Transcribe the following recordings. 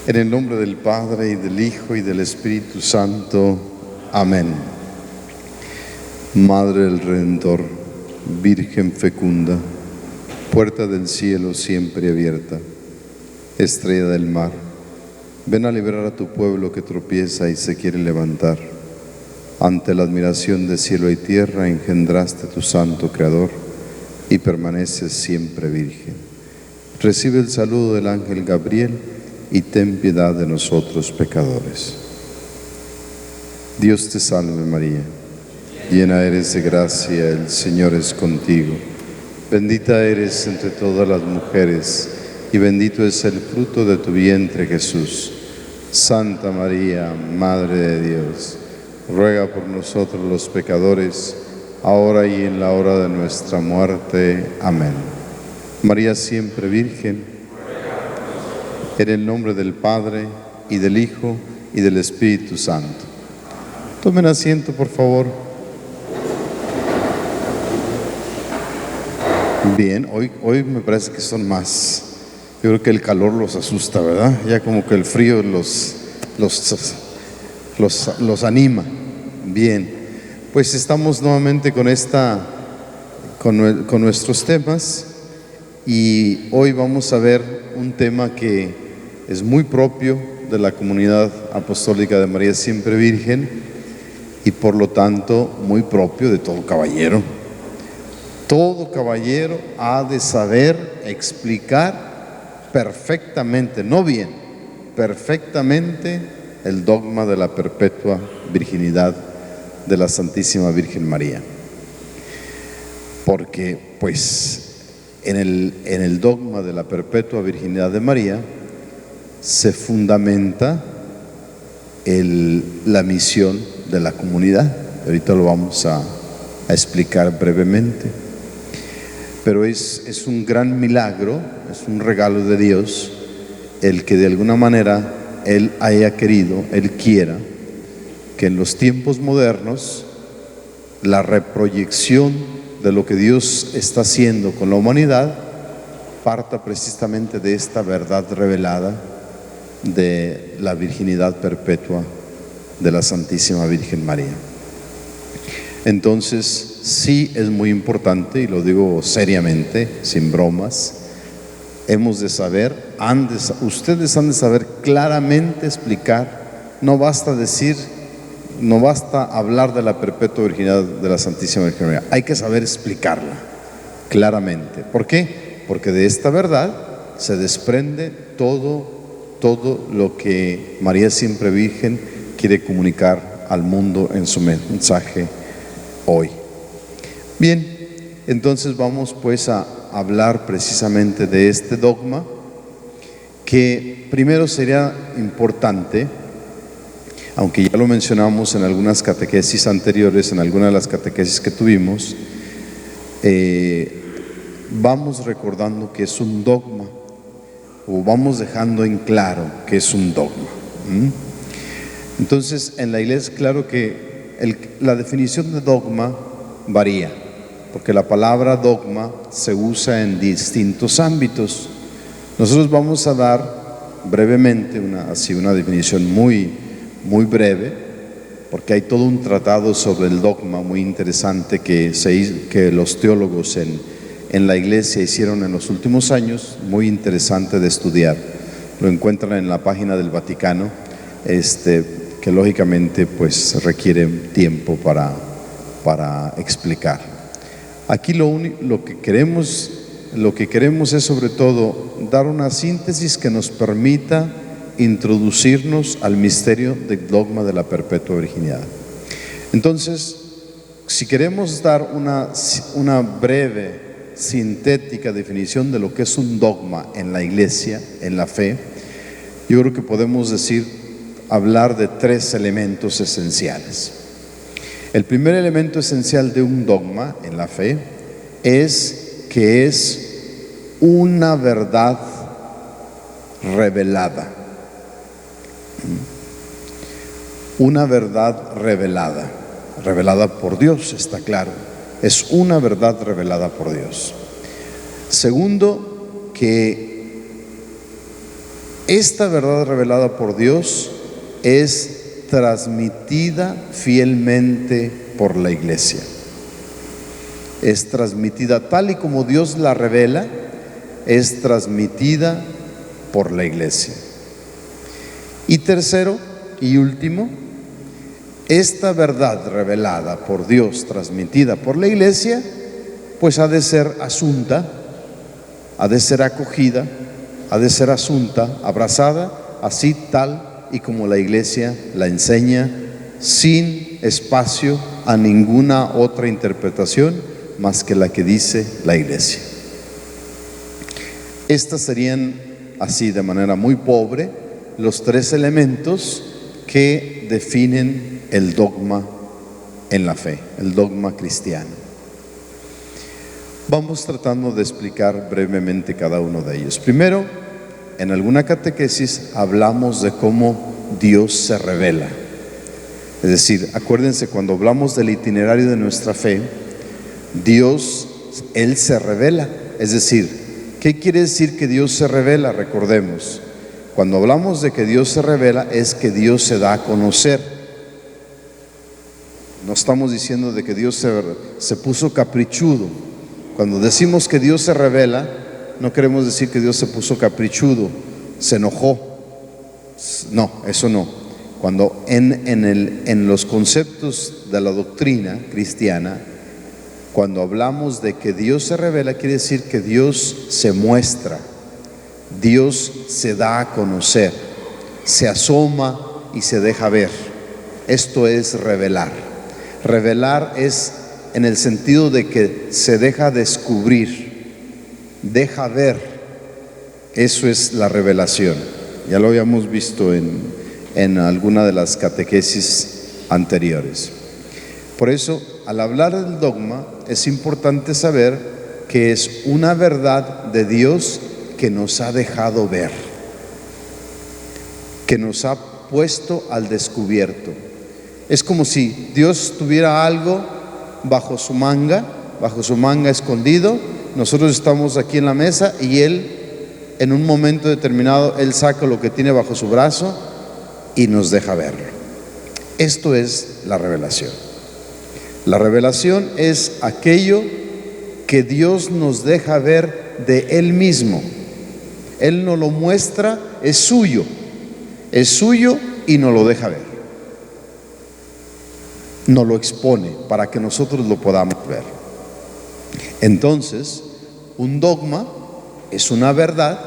En el nombre del Padre, y del Hijo, y del Espíritu Santo. Amén. Madre del Redentor, Virgen fecunda, puerta del cielo siempre abierta, estrella del mar, ven a liberar a tu pueblo que tropieza y se quiere levantar. Ante la admiración de cielo y tierra engendraste tu santo Creador y permaneces siempre virgen. Recibe el saludo del ángel Gabriel y ten piedad de nosotros pecadores. Dios te salve María, llena eres de gracia, el Señor es contigo. Bendita eres entre todas las mujeres y bendito es el fruto de tu vientre Jesús. Santa María, Madre de Dios, ruega por nosotros los pecadores, ahora y en la hora de nuestra muerte. Amén. María siempre Virgen, en el nombre del Padre, y del Hijo, y del Espíritu Santo. Tomen asiento, por favor. Bien, hoy me parece que son más. Yo creo que el calor los asusta, ¿verdad? Ya como que el frío los anima. Bien, pues estamos nuevamente con nuestros temas, y hoy vamos a ver un tema que es muy propio de la comunidad apostólica de María siempre Virgen y por lo tanto muy propio de todo caballero. Todo caballero ha de saber explicar perfectamente, no bien, perfectamente el dogma de la perpetua virginidad de la Santísima Virgen María. Porque pues en el dogma de la perpetua virginidad de María se fundamenta la misión de la comunidad. Ahorita lo vamos a explicar brevemente. Pero es un gran milagro, es un regalo de Dios, el que de alguna manera Él haya querido, Él quiera, que en los tiempos modernos la reproyección de lo que Dios está haciendo con la humanidad parta precisamente de esta verdad revelada de la virginidad perpetua de la Santísima Virgen María. Entonces, sí es muy importante, y lo digo seriamente, sin bromas, hemos de saber, ustedes han de saber claramente explicar, no basta hablar de la perpetua virginidad de la Santísima Virgen María, hay que saber explicarla claramente. ¿Por qué? Porque de esta verdad se desprende todo lo que María siempre Virgen quiere comunicar al mundo en su mensaje hoy. Bien, entonces vamos pues a hablar precisamente de este dogma, que primero sería importante, aunque ya lo mencionamos en algunas catequesis anteriores, en algunas de las catequesis que tuvimos, vamos recordando que es un dogma, o vamos dejando en claro que es un dogma. Entonces, en la Iglesia, claro que la definición de dogma varía, porque la palabra dogma se usa en distintos ámbitos. Nosotros vamos a dar brevemente una definición muy breve, porque hay todo un tratado sobre el dogma muy interesante que los teólogos en la Iglesia hicieron en los últimos años, muy interesante de estudiar. Lo encuentran en la página del Vaticano, que lógicamente pues requiere tiempo para explicar. Aquí lo que queremos es sobre todo dar una síntesis que nos permita introducirnos al misterio del dogma de la perpetua virginidad. Entonces, si queremos dar una breve, sintética definición de lo que es un dogma en la Iglesia, en la fe, yo creo que podemos hablar de tres elementos esenciales. El primer elemento esencial de un dogma en la fe es que es una verdad revelada. Una verdad revelada por Dios, está claro. Es una verdad revelada por Dios. Segundo, que Esta verdad revelada por Dios es transmitida fielmente por la iglesia. Es transmitida tal y como Dios la revela, es transmitida por la iglesia. Y tercero y último, esta verdad revelada por Dios, transmitida por la iglesia, pues ha de ser asunta, ha de ser acogida, ha de ser asunta, abrazada, así tal y como la iglesia la enseña, sin espacio a ninguna otra interpretación más que la que dice la iglesia. Estas serían, así de manera muy pobre, los tres elementos que definen el dogma en la fe, el dogma cristiano. Vamos tratando de explicar brevemente cada uno de ellos. Primero, en alguna catequesis hablamos de cómo Dios se revela. Es decir, acuérdense, cuando hablamos del itinerario de nuestra fe, Dios, Él se revela. Es decir, ¿qué quiere decir que Dios se revela? Recordemos, cuando hablamos de que Dios se revela, es que Dios se da a conocer. No estamos diciendo de que Dios se puso caprichudo. Cuando decimos que Dios se revela, no queremos decir que Dios se puso caprichudo, se enojó. No, eso no. Cuando en los conceptos de la doctrina cristiana, cuando hablamos de que Dios se revela, quiere decir que Dios se muestra, Dios se da a conocer, se asoma y se deja ver. Esto es revelar. Revelar es en el sentido de que se deja descubrir, deja ver. Eso es la revelación. Ya lo habíamos visto en alguna de las catequesis anteriores. Por eso, al hablar del dogma, es importante saber que es una verdad de Dios que nos ha dejado ver, que nos ha puesto al descubierto. Es como si Dios tuviera algo bajo su manga escondido. Nosotros estamos aquí en la mesa y Él, en un momento determinado, Él saca lo que tiene bajo su brazo y nos deja verlo. Esto es la revelación. La revelación es aquello que Dios nos deja ver de Él mismo. Él nos lo muestra, es suyo y nos lo deja ver. Nos lo expone para que nosotros lo podamos ver. Entonces, un dogma es una verdad,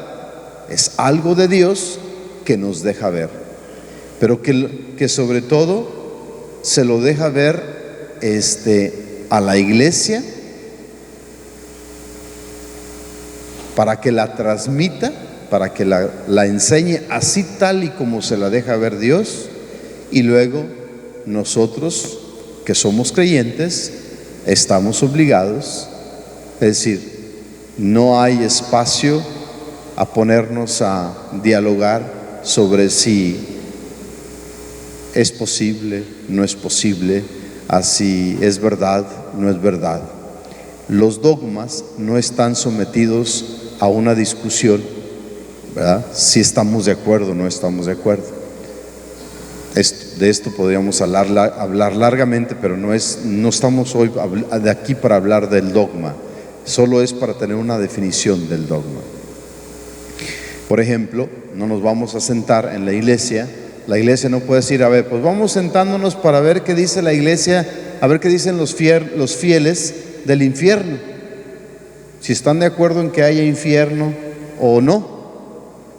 es algo de Dios que nos deja ver, pero que sobre todo se lo deja ver a la iglesia para que la transmita, para que la enseñe así tal y como se la deja ver Dios, y luego nosotros que somos creyentes estamos obligados, es decir, no hay espacio a ponernos a dialogar sobre si es posible, no es posible, así es verdad, no es verdad. Los dogmas no están sometidos a una discusión, ¿verdad? Si estamos de acuerdo o no estamos de acuerdo. De esto podríamos hablar largamente, pero no estamos hoy de aquí para hablar del dogma, solo es para tener una definición del dogma. Por ejemplo, no nos vamos a sentar en la iglesia no puede decir, a ver, pues vamos sentándonos para ver qué dice la iglesia, a ver qué dicen los fieles del infierno, si están de acuerdo en que haya infierno o no.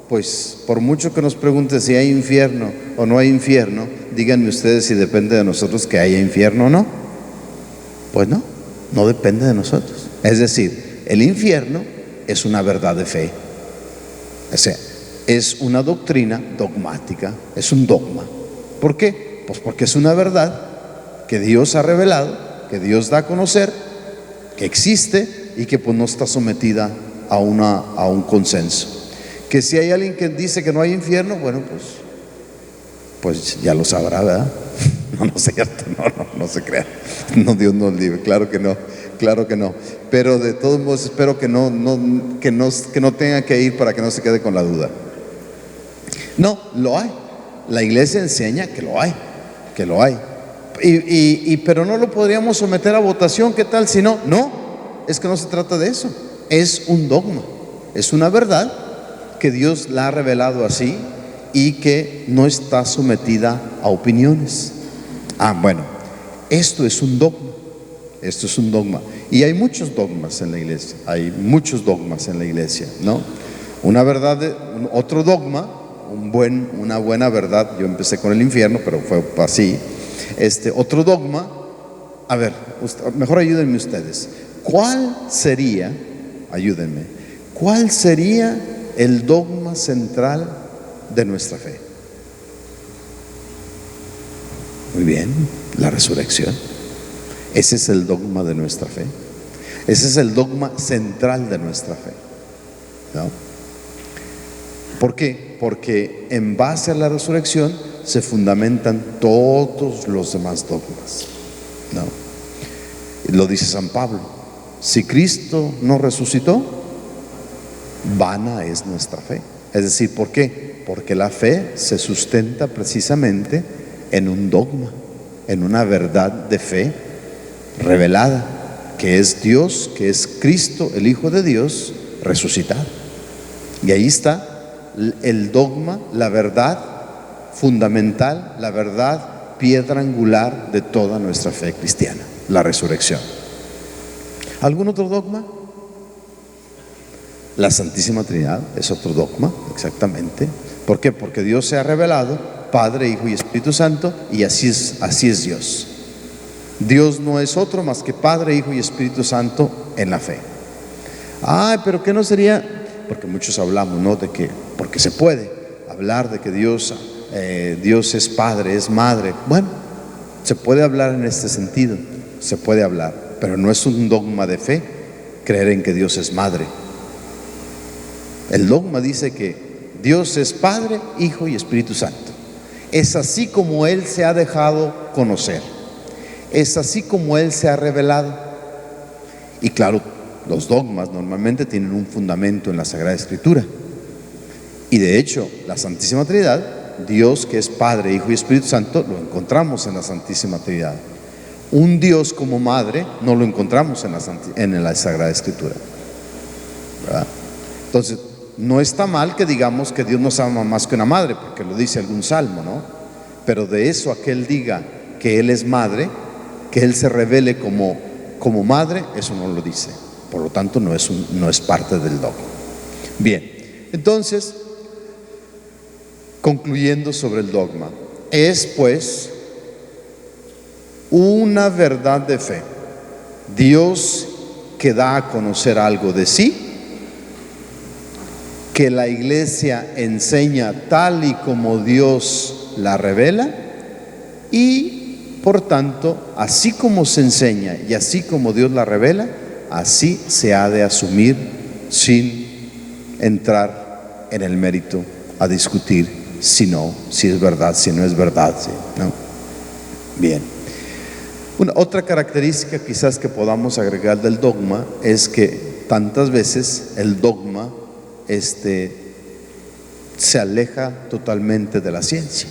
Pues por mucho que nos pregunte si hay infierno o no hay infierno, díganme ustedes si depende de nosotros que haya infierno o no. Pues no depende de nosotros. Es decir, el infierno es una verdad de fe. O sea, es una doctrina dogmática, es un dogma. ¿Por qué? Pues porque es una verdad que Dios ha revelado, que Dios da a conocer, que existe y que pues no está sometida a un consenso. Que si hay alguien que dice que no hay infierno, bueno, pues ya lo sabrá, ¿verdad? No es cierto, no se crea. No, Dios nos libre, claro que no. Pero de todos modos espero que no tenga que ir para que no se quede con la duda. No, lo hay. La iglesia enseña que lo hay, que lo hay. Pero no lo podríamos someter a votación. ¿Qué tal si no? No, es que no se trata de eso. Es un dogma, es una verdad que Dios la ha revelado así y que no está sometida a opiniones. Bueno, esto es un dogma. Esto es un dogma. Y hay muchos dogmas en la iglesia. Hay muchos dogmas en la iglesia, ¿no? Una verdad, otro dogma, una buena verdad. Yo empecé con el infierno, pero fue así. Otro dogma. A ver, mejor ayúdenme ustedes. ¿Cuál sería, ayúdenme, cuál sería el dogma central de nuestra fe? Muy bien, la resurrección. Ese es el dogma de nuestra fe. Ese es el dogma central de nuestra fe, ¿no? ¿Por qué? Porque en base a la resurrección se fundamentan todos los demás dogmas, ¿no? Y lo dice San Pablo: si Cristo no resucitó, vana es nuestra fe. Es decir, ¿por qué? Porque la fe se sustenta precisamente en un dogma, en una verdad de fe revelada, que es Dios, que es Cristo, el Hijo de Dios, resucitado. Y ahí está el dogma, la verdad fundamental, la verdad piedra angular de toda nuestra fe cristiana, la resurrección. ¿Algún otro dogma? La Santísima Trinidad es otro dogma, exactamente. ¿Por qué? Porque Dios se ha revelado, Padre, Hijo y Espíritu Santo, y así es Dios. Dios no es otro más que Padre, Hijo y Espíritu Santo en la fe. Pero ¿qué no sería? Porque muchos hablamos, ¿no? De que, porque se puede hablar de que Dios es Padre, es Madre. Bueno, se puede hablar en este sentido, se puede hablar, pero no es un dogma de fe creer en que Dios es Madre. El dogma dice que Dios es Padre, Hijo y Espíritu Santo. Es así como Él se ha dejado conocer. Es así como Él se ha revelado. Y claro, los dogmas normalmente tienen un fundamento en la Sagrada Escritura. Y de hecho, la Santísima Trinidad, Dios que es Padre, Hijo y Espíritu Santo, lo encontramos en la Santísima Trinidad. Un Dios como Madre no lo encontramos en la Sagrada Escritura, ¿verdad? Entonces, no está mal que digamos que Dios nos ama más que una madre, porque lo dice algún salmo, ¿no? Pero de eso a que Él diga que Él es Madre, que Él se revele como Madre, eso no lo dice. Por lo tanto, no es parte del dogma. Bien, entonces, concluyendo sobre el dogma, es pues una verdad de fe. Dios que da a conocer algo de sí, que la iglesia enseña tal y como Dios la revela, y por tanto, así como se enseña y así como Dios la revela, así se ha de asumir sin entrar en el mérito a discutir si es verdad, si no es verdad, ¿sí? ¿No? Bien. Otra característica quizás que podamos agregar del dogma es que tantas veces el dogma se aleja totalmente de la ciencia.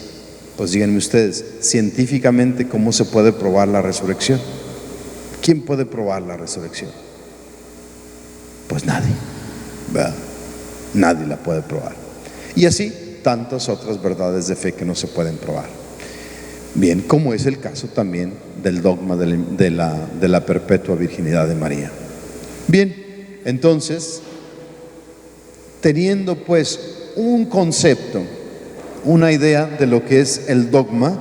Pues díganme ustedes, científicamente, ¿cómo se puede probar la resurrección? ¿Quién puede probar la resurrección? Pues nadie, ¿verdad? Nadie la puede probar. Y así tantas otras verdades de fe que no se pueden probar. Bien, como es el caso también del dogma de la perpetua virginidad de María. Bien, entonces, teniendo pues un concepto, una idea de lo que es el dogma,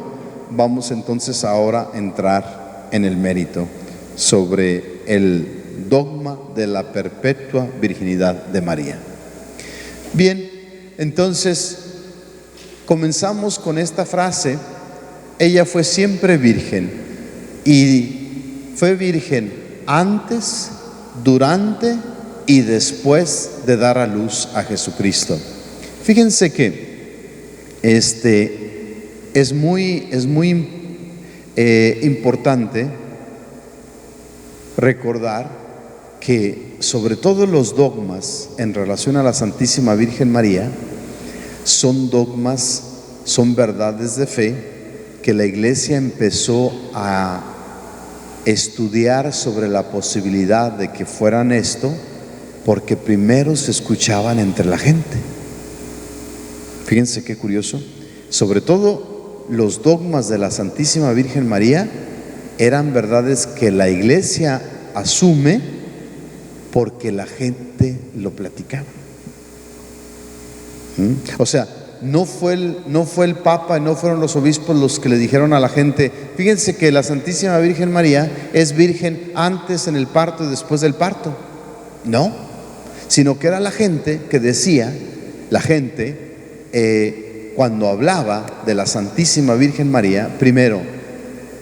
vamos entonces ahora a entrar en el mérito sobre el dogma de la perpetua virginidad de María. Bien, entonces comenzamos con esta frase: ella fue siempre virgen, y fue virgen antes, durante y después de dar a luz a Jesucristo. Fíjense que es muy importante recordar que sobre todo los dogmas en relación a la Santísima Virgen María Son dogmas, son verdades de fe que la iglesia empezó a estudiar sobre la posibilidad de que fueran esto, porque primero se escuchaban entre la gente. Fíjense qué curioso. Sobre todo los dogmas de la Santísima Virgen María eran verdades que la iglesia asume porque la gente lo platicaba. O sea, no fue el Papa, no fueron los obispos los que le dijeron a la gente: fíjense que la Santísima Virgen María es virgen antes en el parto y después del parto. No, sino que era la gente que decía, cuando hablaba de la Santísima Virgen María, primero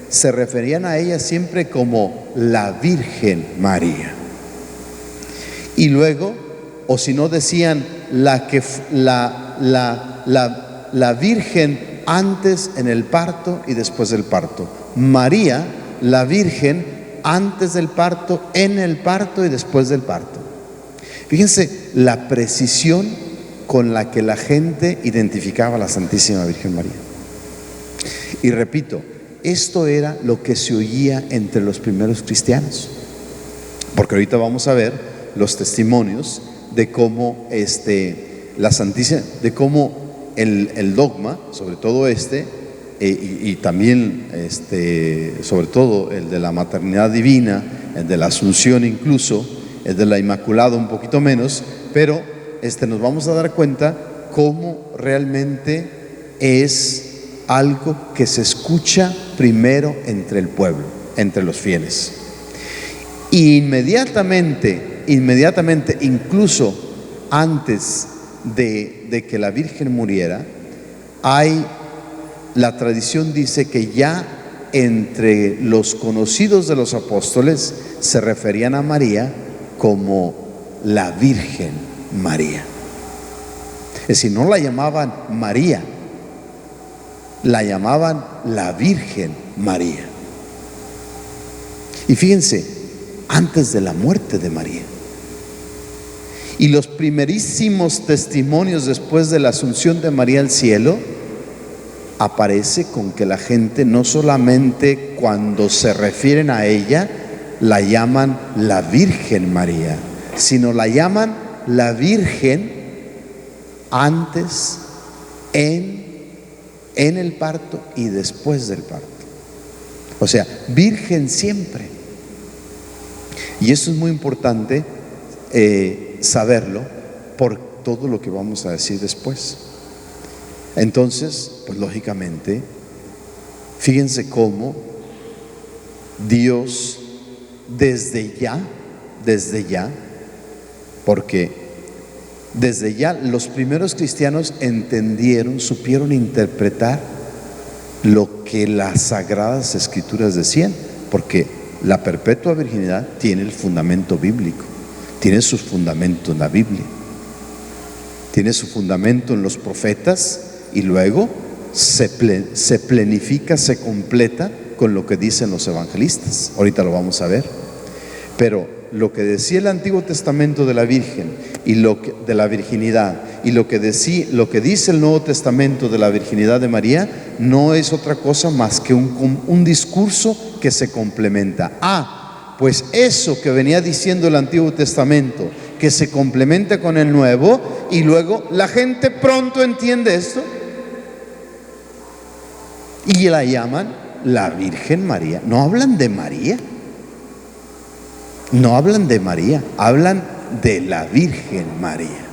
se referían a ella siempre como la Virgen María. Y luego, o si no, decían la Virgen antes en el parto y después del parto. María, la Virgen antes del parto, en el parto y después del parto. Fíjense la precisión con la que la gente identificaba a la Santísima Virgen María. Y repito, esto era lo que se oía entre los primeros cristianos, porque ahorita vamos a ver los testimonios de cómo la Santísima, de cómo el dogma, sobre todo y también sobre todo el de la maternidad divina, el de la Asunción incluso, el de la Inmaculada un poquito menos, pero nos vamos a dar cuenta cómo realmente es algo que se escucha primero entre el pueblo, entre los fieles. Inmediatamente, incluso antes de que la Virgen muriera, la tradición dice que ya entre los conocidos de los apóstoles se referían a María como la Virgen María. Es decir, no la llamaban María, la llamaban la Virgen María. Y fíjense, antes de la muerte de María. Y los primerísimos testimonios después de la asunción de María al cielo, aparece con que la gente no solamente cuando se refieren a ella la llaman la Virgen María, sino la llaman la Virgen antes, en el parto y después del parto. O sea, Virgen siempre. Y eso es muy importante saberlo por todo lo que vamos a decir después. Entonces, pues lógicamente, fíjense cómo Dios desde ya, porque desde ya los primeros cristianos entendieron, supieron interpretar lo que las Sagradas Escrituras decían, porque la perpetua virginidad tiene el fundamento bíblico, tiene su fundamento en la Biblia, tiene su fundamento en los profetas y luego se plenifica, se completa con lo que dicen los evangelistas. Ahorita lo vamos a ver. Pero lo que decía el Antiguo Testamento de la Virgen y de la virginidad, y lo que dice el Nuevo Testamento de la virginidad de María, no es otra cosa más que un discurso que se complementa. Pues eso que venía diciendo el Antiguo Testamento, que se complementa con el Nuevo, y luego la gente pronto entiende esto y la llaman la Virgen María. No hablan de María, no hablan de María, hablan de la Virgen María.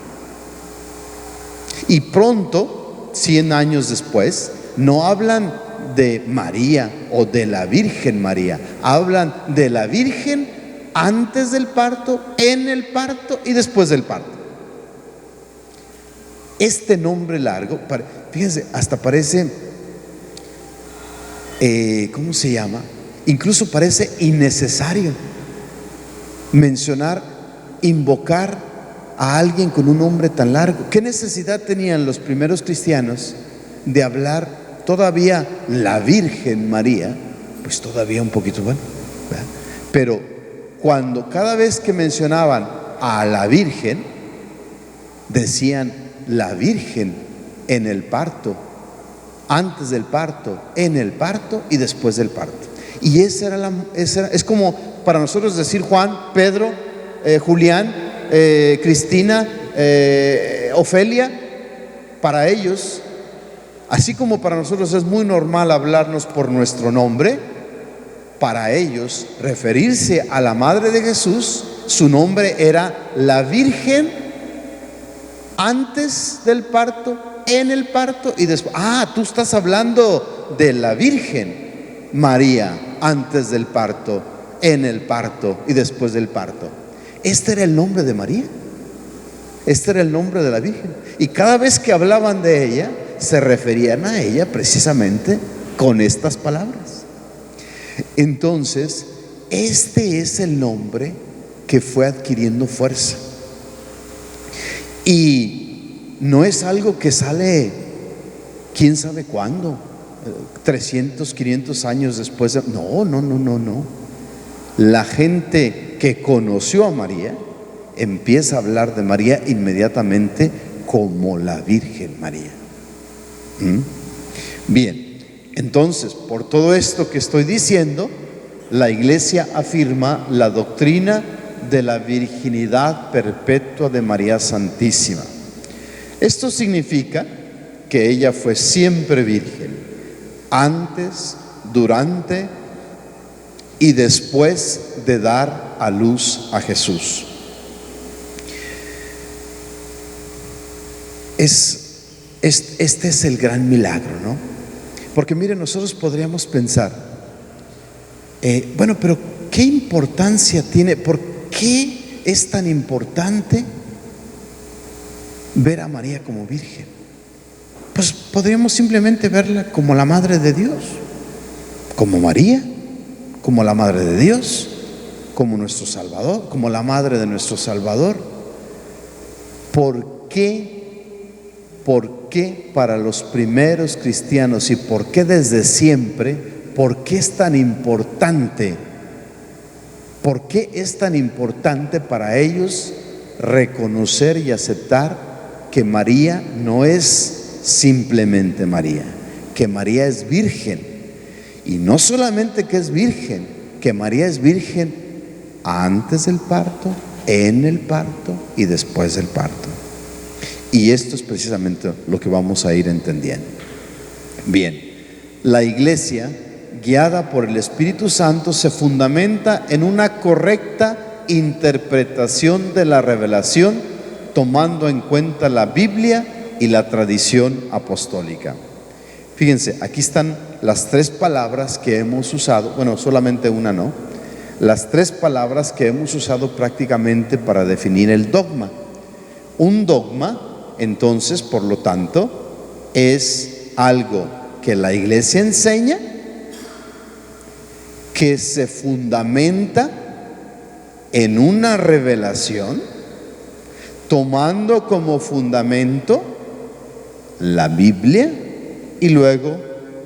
Y pronto, 100 años después, no hablan de María o de la Virgen María, hablan de la Virgen antes del parto, en el parto y después del parto. Este nombre largo, fíjense, hasta parece, ¿cómo se llama? Incluso parece innecesario mencionar, invocar a alguien con un nombre tan largo. ¿Qué necesidad tenían los primeros cristianos de hablar todavía la Virgen María? Pues todavía un poquito, bueno, ¿verdad? Pero cada vez que mencionaban a la Virgen, decían la Virgen en el parto, antes del parto, en el parto y después del parto. Y es como para nosotros decir Juan, Pedro, Julián, Cristina, Ofelia. Para ellos, así como para nosotros es muy normal hablarnos por nuestro nombre, para ellos referirse a la madre de Jesús, su nombre era la Virgen antes del parto, en el parto y después. Tú estás hablando de la Virgen María antes del parto, en el parto y después del parto. Este era el nombre de María. Este era el nombre de la Virgen. Y cada vez que hablaban de ella, se referían a ella precisamente con estas palabras. Entonces, este es el nombre que fue adquiriendo fuerza. Y no es algo que sale quién sabe cuándo, 300, 500 años después. No. La gente que conoció a María empieza a hablar de María inmediatamente como la Virgen María. Bien, entonces, por todo esto que estoy diciendo, la Iglesia afirma la doctrina de la virginidad perpetua de María Santísima. Esto significa que ella fue siempre virgen, antes, durante y después de dar a luz a Jesús. Este es el gran milagro, ¿no? Porque miren, nosotros podríamos pensar, bueno, pero ¿qué importancia tiene? ¿Por qué es tan importante ver a María como virgen? Pues podríamos simplemente verla como la madre de Dios, como María, como la madre de Dios, como nuestro Salvador, como la madre de nuestro Salvador. ¿Por qué para los primeros cristianos y por qué desde siempre, por qué es tan importante? ¿Por qué es tan importante para ellos reconocer y aceptar que María no es simplemente María, que María es virgen? Y no solamente que es virgen, que María es virgen antes del parto, en el parto y después del parto. Y esto es precisamente lo que vamos a ir entendiendo. Bien, la Iglesia, guiada por el Espíritu Santo, se fundamenta en una correcta interpretación de la revelación, tomando en cuenta la Biblia y la tradición apostólica. Fíjense, aquí están las tres palabras que hemos usado, bueno, solamente una no, las tres palabras que hemos usado prácticamente para definir el dogma. Un dogma, entonces, por lo tanto, es algo que la Iglesia enseña, que se fundamenta en una revelación, tomando como fundamento la Biblia y luego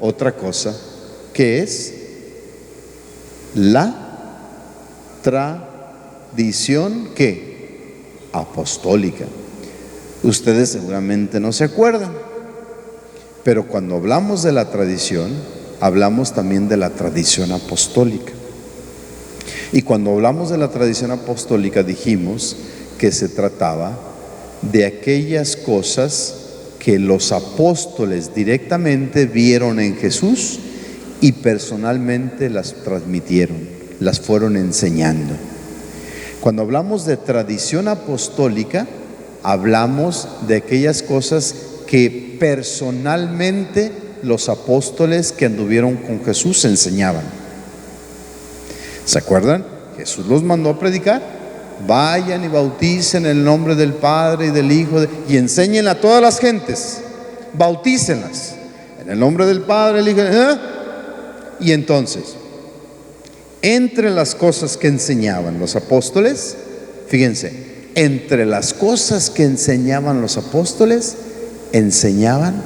otra cosa que es la tradición apostólica. Ustedes seguramente no se acuerdan, pero cuando hablamos de la tradición, hablamos también de la tradición apostólica. Y cuando hablamos de la tradición apostólica dijimos que se trataba de aquellas cosas que los apóstoles directamente vieron en Jesús y personalmente las transmitieron, las fueron enseñando. Cuando hablamos de tradición apostólica, hablamos de aquellas cosas que personalmente los apóstoles que anduvieron con Jesús enseñaban. ¿Se acuerdan? Jesús los mandó a predicar: vayan y bauticen en el nombre del Padre y del Hijo y enseñen a todas las gentes, bautícenlas en el nombre del Padre, el Hijo, Y entonces, entre las cosas que enseñaban los apóstoles, fíjense, entre las cosas que enseñaban los apóstoles, enseñaban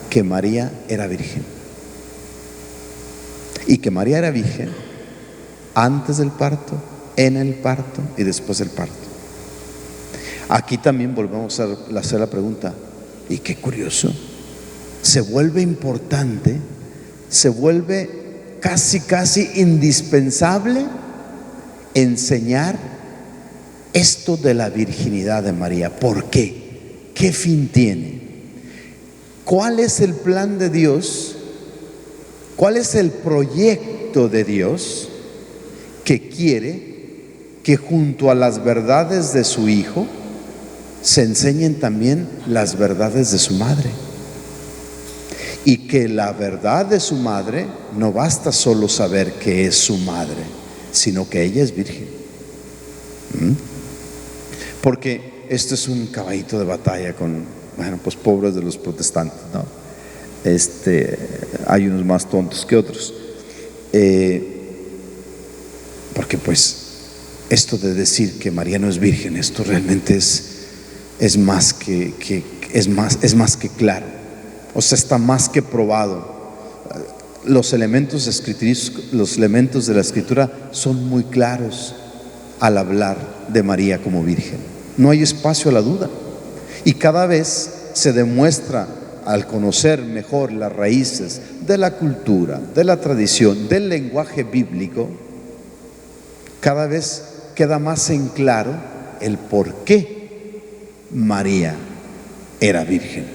que María era virgen. Y que María era virgen antes del parto, en el parto y después del parto. Aquí también volvemos a hacer la pregunta, y qué curioso, se vuelve importante, se vuelve casi indispensable enseñar esto de la virginidad de María. ¿Por qué? ¿Qué fin tiene? ¿Cuál es el plan de Dios? ¿Cuál es el proyecto de Dios que quiere que junto a las verdades de su Hijo se enseñen también las verdades de su madre? Y que la verdad de su madre no basta solo saber que es su madre, sino que ella es virgen. Porque esto es un caballito de batalla con, bueno, pues pobres de los protestantes, ¿no? Hay unos más tontos que otros. Porque pues esto de decir que María no es virgen, esto realmente es más que claro. O sea, está más que probado. Los elementos de la Escritura son muy claros al hablar de María como virgen. No hay espacio a la duda. Y cada vez se demuestra, al conocer mejor las raíces de la cultura, de la tradición, del lenguaje bíblico, cada vez queda más en claro el por qué María era virgen,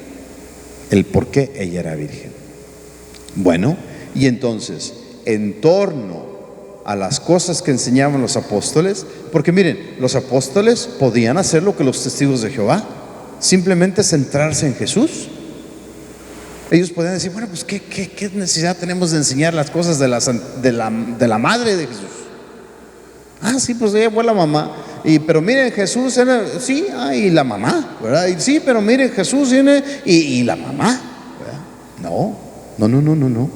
el por qué ella era virgen. Bueno, y entonces, en torno a las cosas que enseñaban los apóstoles, porque miren, los apóstoles podían hacer lo que los testigos de Jehová, simplemente centrarse en Jesús. Ellos podían decir, bueno, pues ¿qué necesidad tenemos de enseñar las cosas de la madre de Jesús? Ah, sí, pues ella fue la mamá. Pero miren, Jesús era, sí, y la mamá, ¿verdad? Y sí, pero miren, Jesús tiene y la mamá, ¿verdad? No.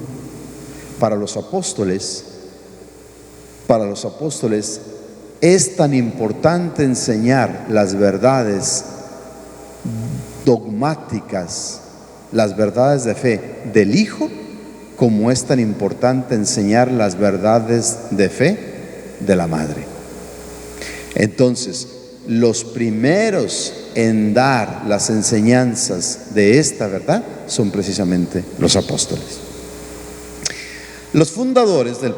Para los apóstoles es tan importante enseñar las verdades dogmáticas, las verdades de fe del Hijo, como es tan importante enseñar las verdades de fe de la Madre. Entonces, los primeros en dar las enseñanzas de esta verdad son precisamente los apóstoles. Los fundadores del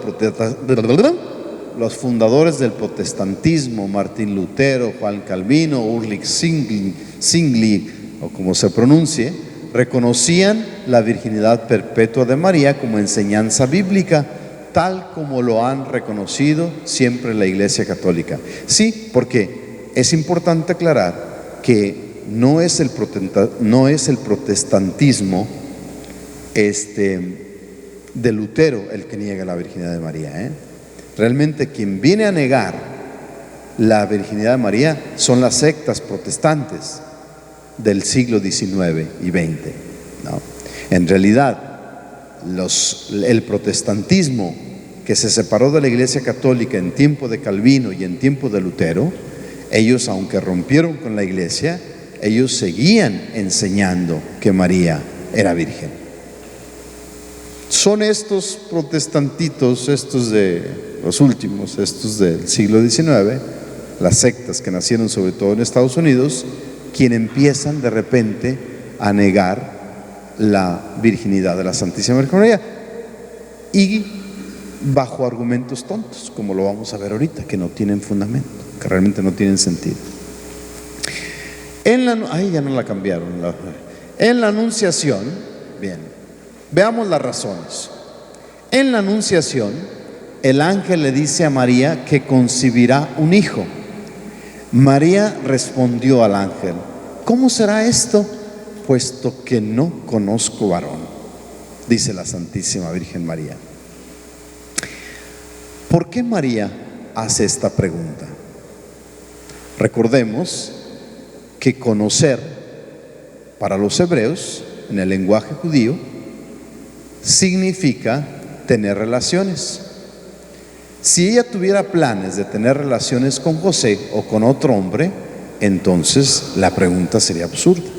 protestantismo, Martín Lutero, Juan Calvino, Ulrich Zwingli, o como se pronuncie, reconocían la virginidad perpetua de María como enseñanza bíblica, tal como lo han reconocido siempre la Iglesia Católica. Sí, porque es importante aclarar que no es el protestantismo de Lutero el que niega la virginidad de María, Realmente quien viene a negar la virginidad de María son las sectas protestantes del siglo XIX y XX, ¿no? En realidad, el protestantismo que se separó de la Iglesia Católica en tiempo de Calvino y en tiempo de Lutero, ellos, aunque rompieron con la Iglesia, ellos seguían enseñando que María era virgen. Son estos protestantitos, estos de los últimos, estos del siglo XIX, las sectas que nacieron sobre todo en Estados Unidos, quienes empiezan de repente a negar la virginidad de la Santísima Virgen María, y bajo argumentos tontos, como lo vamos a ver ahorita, que no tienen fundamento, que realmente no tienen sentido. Ya no la cambiaron. En la Anunciación, bien, veamos las razones. En la Anunciación, el ángel le dice a María que concebirá un hijo. María respondió al ángel: ¿cómo será esto, puesto que no conozco varón? Dice la Santísima Virgen María. ¿Por qué María hace esta pregunta? Recordemos que conocer para los hebreos, en el lenguaje judío, significa tener relaciones. Si ella tuviera planes de tener relaciones con José o con otro hombre, entonces la pregunta sería absurda.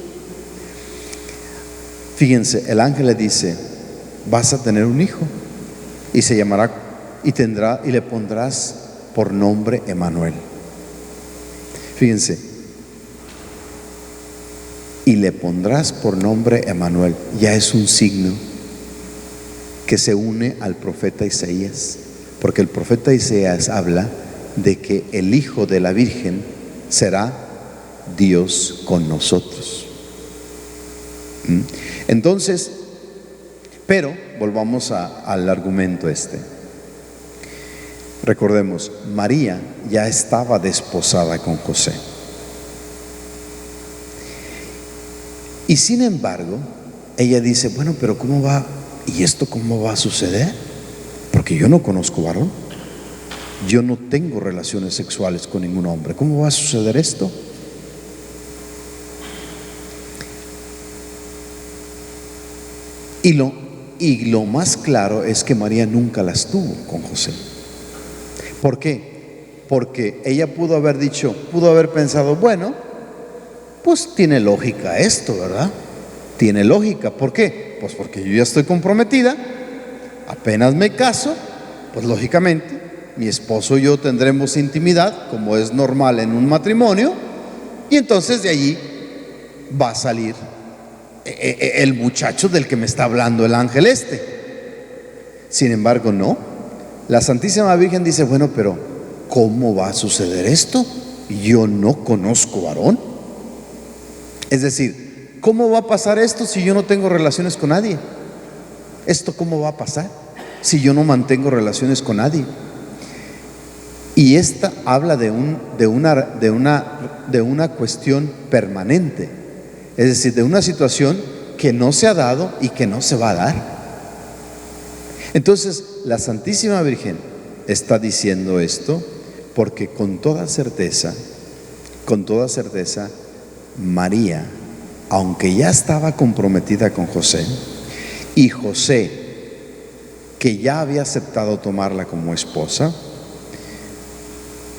Fíjense, el ángel le dice: vas a tener un hijo y se llamará y le pondrás por nombre Emmanuel. Fíjense, y le pondrás por nombre Emmanuel. Ya es un signo que se une al profeta Isaías, porque el profeta Isaías habla de que el Hijo de la Virgen será Dios con nosotros. Entonces, pero volvamos al argumento este. Recordemos, María ya estaba desposada con José. Y sin embargo, ella dice, bueno, pero ¿cómo va? ¿Y esto cómo va a suceder? Porque yo no conozco varón. Yo no tengo relaciones sexuales con ningún hombre. ¿Cómo va a suceder esto? Y lo más claro es que María nunca las tuvo con José. ¿Por qué? Porque ella pudo haber pensado, bueno, pues tiene lógica esto, ¿verdad? Tiene lógica. ¿Por qué? Pues porque yo ya estoy comprometida, apenas me caso, pues lógicamente mi esposo y yo tendremos intimidad, como es normal en un matrimonio, y entonces de allí va a salir el muchacho del que me está hablando el ángel este. Sin embargo, no. La Santísima Virgen dice, bueno, pero ¿cómo va a suceder esto? Yo no conozco varón. Es decir, ¿cómo va a pasar esto si yo no tengo relaciones con nadie? ¿Esto cómo va a pasar si yo no mantengo relaciones con nadie? Y esta habla de una cuestión permanente, es decir, de una situación que no se ha dado y que no se va a dar. Entonces, la Santísima Virgen está diciendo esto porque con toda certeza, María, aunque ya estaba comprometida con José, y José, que ya había aceptado tomarla como esposa,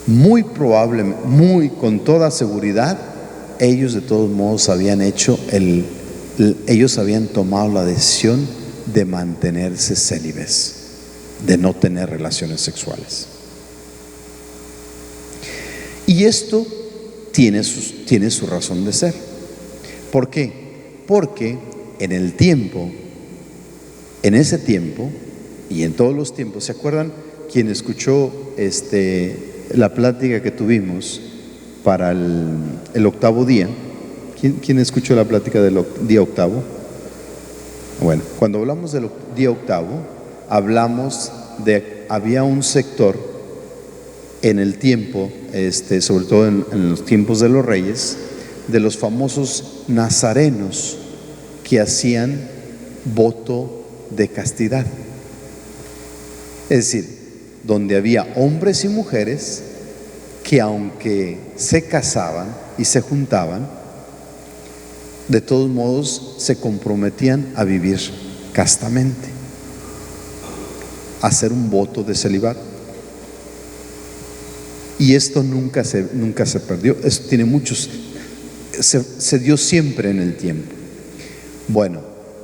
muy probablemente, con toda seguridad, ellos de todos modos ellos habían tomado la decisión de mantenerse célibes, de no tener relaciones sexuales. Y esto tiene su razón de ser. ¿Por qué? Porque en ese tiempo y en todos los tiempos, ¿se acuerdan? Quien escuchó la plática que tuvimos para el octavo día. ¿Quién escuchó la plática del día octavo? Bueno, cuando hablamos del día octavo, hablamos había un sector en el tiempo, sobre todo en los tiempos de los reyes, de los famosos nazarenos que hacían voto de castidad. Es decir, donde había hombres y mujeres que aunque se casaban y se juntaban, de todos modos se comprometían a vivir castamente, a hacer un voto de celibato. Y esto nunca se perdió. Esto tiene se dio siempre en el tiempo. Bueno,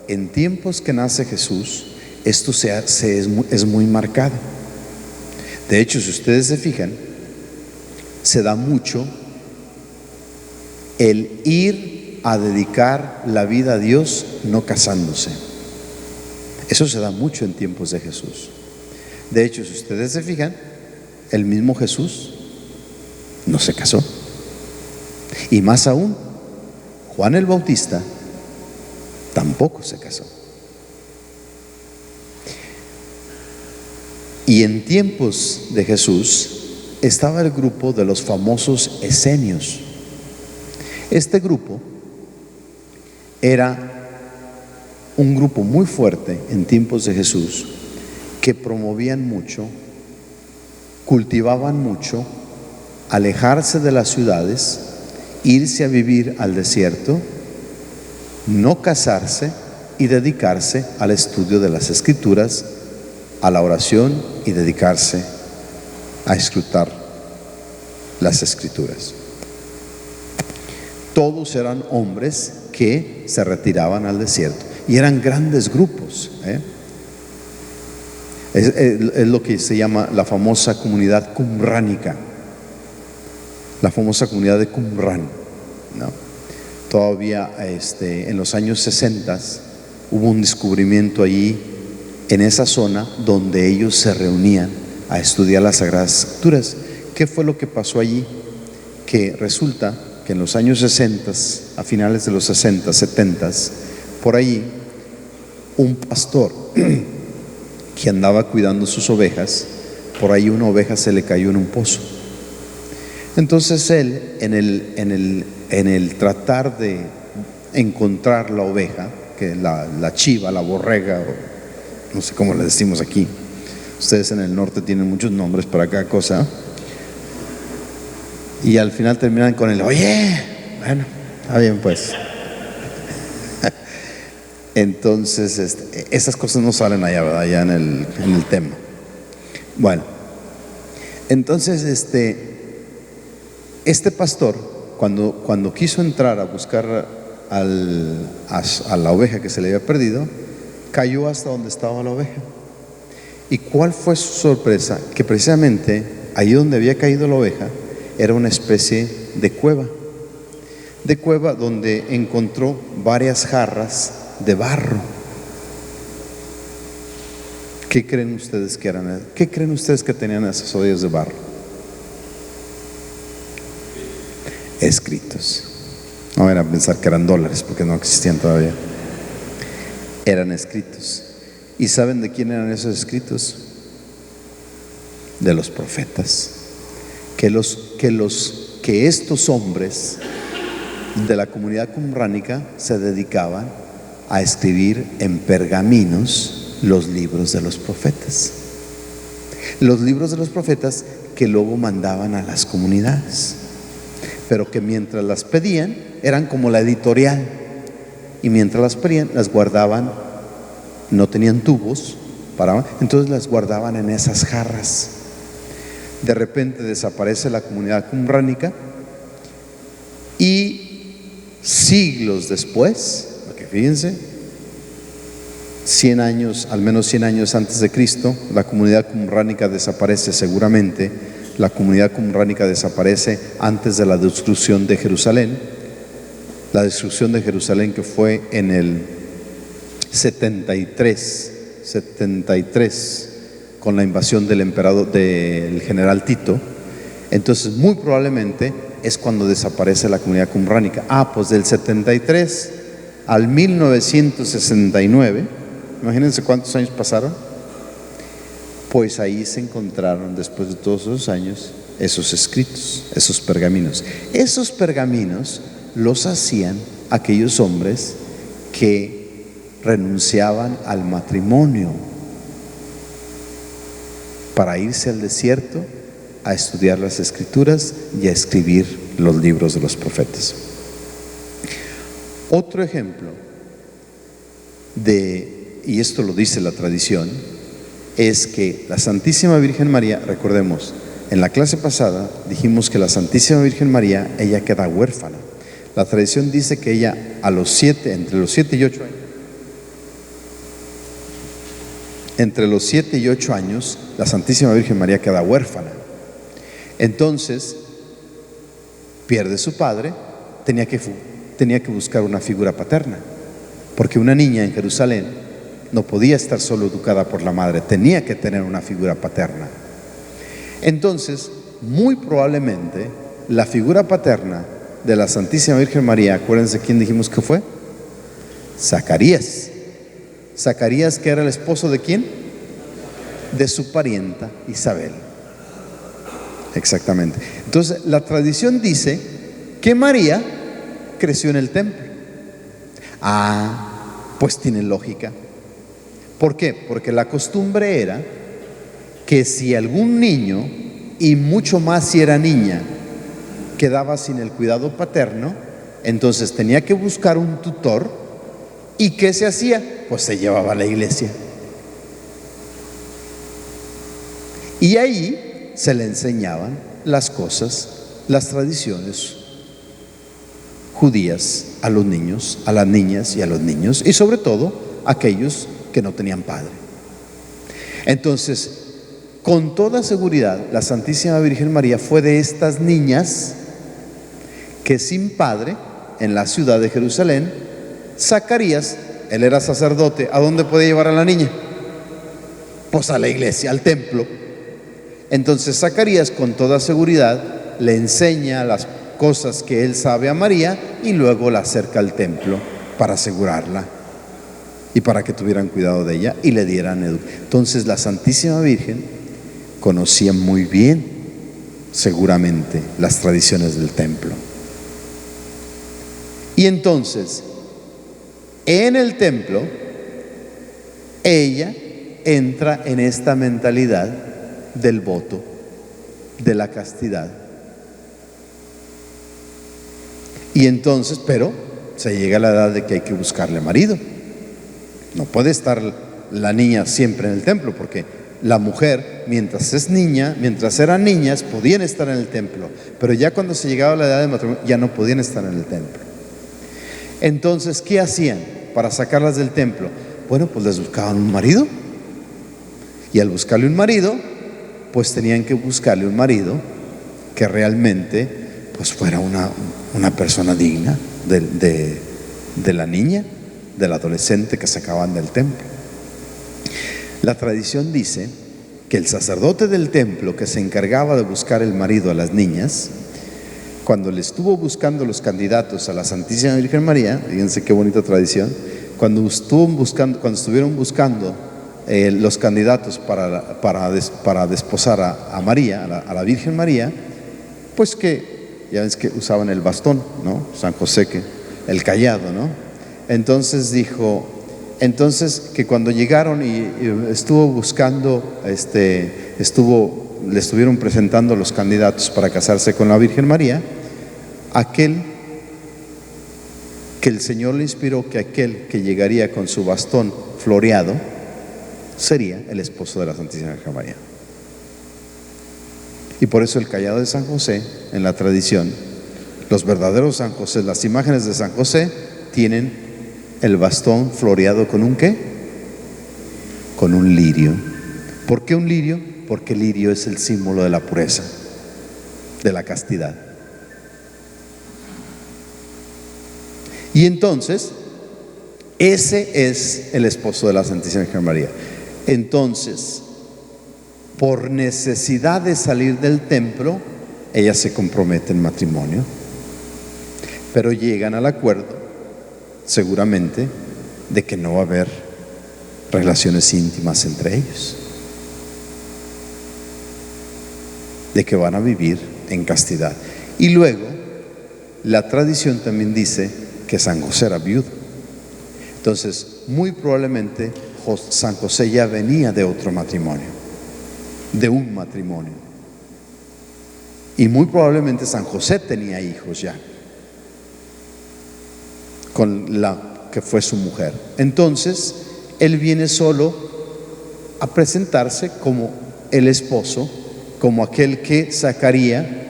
en tiempos que nace Jesús, esto es muy marcado. De hecho, si ustedes se fijan, se da mucho el ir a dedicar la vida a Dios no casándose. Eso se da mucho en tiempos de Jesús. De hecho, si ustedes se fijan, el mismo Jesús no se casó. Y más aún, Juan el Bautista tampoco se casó. Y en tiempos de Jesús estaba el grupo de los famosos esenios. Este grupo era un grupo muy fuerte en tiempos de Jesús, que promovían mucho, cultivaban mucho, alejarse de las ciudades, irse a vivir al desierto, no casarse y dedicarse al estudio de las Escrituras, a la oración y dedicarse a escrutar las Escrituras. Todos eran hombres que se retiraban al desierto y eran grandes grupos. Es lo que se llama la famosa comunidad qumránica, la famosa comunidad de Qumrán, ¿no? todavía en los años 60 hubo un descubrimiento allí en esa zona donde ellos se reunían a estudiar las Sagradas Escrituras. ¿Qué fue lo que pasó allí? Que resulta que en los años 60, a finales de los 60, 70, por allí, un pastor que andaba cuidando sus ovejas, por ahí una oveja se le cayó en un pozo. Entonces él, en el tratar de encontrar la oveja, que la chiva, la borrega, no sé cómo le decimos aquí, ustedes en el norte tienen muchos nombres para cada cosa, y al final terminan con el oye, bueno, está bien pues. Entonces esas cosas no salen allá, ¿verdad? Allá en el tema. Bueno, entonces este pastor, cuando quiso entrar a buscar a la oveja que se le había perdido, cayó hasta donde estaba la oveja. ¿Y cuál fue su sorpresa? Que precisamente ahí donde había caído la oveja era una especie de cueva donde encontró varias jarras de barro. ¿Qué creen ustedes que eran? ¿Qué creen ustedes que tenían esas ollas de barro? Escritos. No van a pensar que eran dólares porque no existían todavía. Eran escritos. ¿Y saben de quién eran esos escritos? De los profetas. Que estos hombres de la comunidad qumránica se dedicaban a escribir en pergaminos los libros de los profetas. Los libros de los profetas que luego mandaban a las comunidades, pero que mientras las pedían eran como la editorial, y mientras las pedían las guardaban, no tenían tubos entonces las guardaban en esas jarras. De repente desaparece la comunidad qumránica y siglos después, porque fíjense, 100 años, al menos 100 años antes de Cristo, la comunidad qumránica desaparece seguramente. La comunidad qumránica desaparece antes de la destrucción de Jerusalén. La destrucción de Jerusalén que fue en el 73 con la invasión del general Tito. Entonces muy probablemente es cuando desaparece la comunidad qumránica. Pues del 73 al 1969, imagínense cuántos años pasaron. Pues ahí se encontraron, después de todos esos años, esos escritos, esos pergaminos. Esos pergaminos los hacían aquellos hombres que renunciaban al matrimonio para irse al desierto a estudiar las escrituras y a escribir los libros de los profetas. Otro ejemplo y esto lo dice la tradición, es que la Santísima Virgen María, recordemos, en la clase pasada dijimos que la Santísima Virgen María, ella queda huérfana. La tradición dice que ella entre los 7 y 8 años, entre los 7 y 8 años, la Santísima Virgen María queda huérfana. Entonces, pierde su padre, tenía que buscar una figura paterna, porque una niña en Jerusalén no podía estar solo educada por la madre, tenía que tener una figura paterna. Entonces, muy probablemente, la figura paterna de la Santísima Virgen María, acuérdense quién dijimos que fue, Zacarías. Zacarías, que era el esposo de ¿quién? De su parienta Isabel. Exactamente. Entonces, la tradición dice que María creció en el templo. Pues tiene lógica. ¿Por qué? Porque la costumbre era que si algún niño, y mucho más si era niña, quedaba sin el cuidado paterno, entonces tenía que buscar un tutor. ¿Y qué se hacía? Pues se llevaba a la iglesia. Y ahí se le enseñaban las cosas, las tradiciones judías a los niños, a las niñas y a los niños, y sobre todo a aquellos que no tenían padre. Entonces, con toda seguridad, la Santísima Virgen María fue de estas niñas que sin padre en la ciudad de Jerusalén, Zacarías, él era sacerdote, ¿a dónde puede llevar a la niña? Pues a la iglesia, al templo. Entonces Zacarías con toda seguridad le enseña las cosas que él sabe a María y luego la acerca al templo para asegurarla y para que tuvieran cuidado de ella y le dieran educación. Entonces la Santísima Virgen conocía muy bien, seguramente, las tradiciones del templo. Y entonces, en el templo, ella entra en esta mentalidad del voto, de la castidad. Y entonces, pero se llega a la edad de que hay que buscarle marido. No puede estar la niña siempre en el templo, porque la mujer, mientras es niña, mientras eran niñas, podían estar en el templo, pero ya cuando se llegaba a la edad de matrimonio, ya no podían estar en el templo. Entonces, ¿qué hacían para sacarlas del templo? Bueno, pues les buscaban un marido. Y al buscarle un marido, pues tenían que buscarle un marido que realmente pues fuera una persona digna de la niña, del adolescente que sacaban del templo. La tradición dice que el sacerdote del templo que se encargaba de buscar el marido a las niñas, cuando le estuvo buscando los candidatos a la Santísima Virgen María, fíjense qué bonita tradición, cuando estuvieron buscando los candidatos para desposar a María, a la Virgen María, pues que ya ves que usaban el bastón, ¿no? San José, el cayado, ¿no? Entonces dijo, que cuando llegaron y estuvo buscando, le estuvieron presentando los candidatos para casarse con la Virgen María, aquel que el Señor le inspiró que aquel que llegaría con su bastón floreado sería el esposo de la Santísima Virgen María. Y por eso el cayado de San José, en la tradición, los verdaderos San José, las imágenes de San José tienen el bastón floreado con un ¿qué? Con un lirio. ¿Por qué un lirio? Porque el lirio es el símbolo de la pureza, de la castidad. Y entonces, ese es el esposo de la Santísima Virgen María. Entonces, por necesidad de salir del templo, ella se compromete en matrimonio, pero llegan al acuerdo, seguramente, de que no va a haber relaciones íntimas entre ellos, de que van a vivir en castidad. Y luego, la tradición también dice que San José era viudo. Entonces, muy probablemente San José ya venía de otro matrimonio, de un matrimonio. Y muy probablemente San José tenía hijos ya con la que fue su mujer. Entonces, él viene solo a presentarse como el esposo, como aquel que sacaría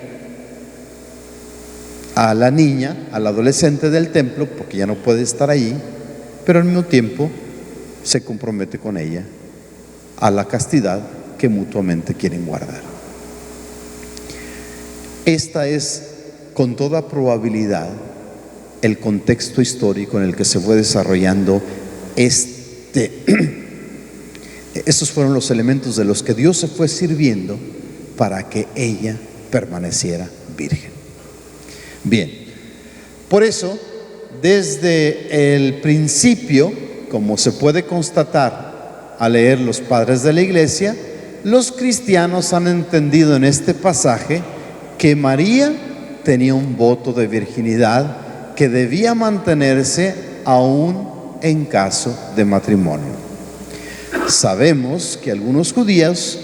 a la niña, al adolescente del templo, porque ya no puede estar allí, pero al mismo tiempo se compromete con ella a la castidad que mutuamente quieren guardar. Esta es, con toda probabilidad, el contexto histórico en el que se fue desarrollando estos fueron los elementos de los que Dios se fue sirviendo para que ella permaneciera virgen. Bien, por eso, desde el principio, como se puede constatar al leer los padres de la Iglesia, los cristianos han entendido en este pasaje que María tenía un voto de virginidad que debía mantenerse aún en caso de matrimonio. Sabemos que algunos judíos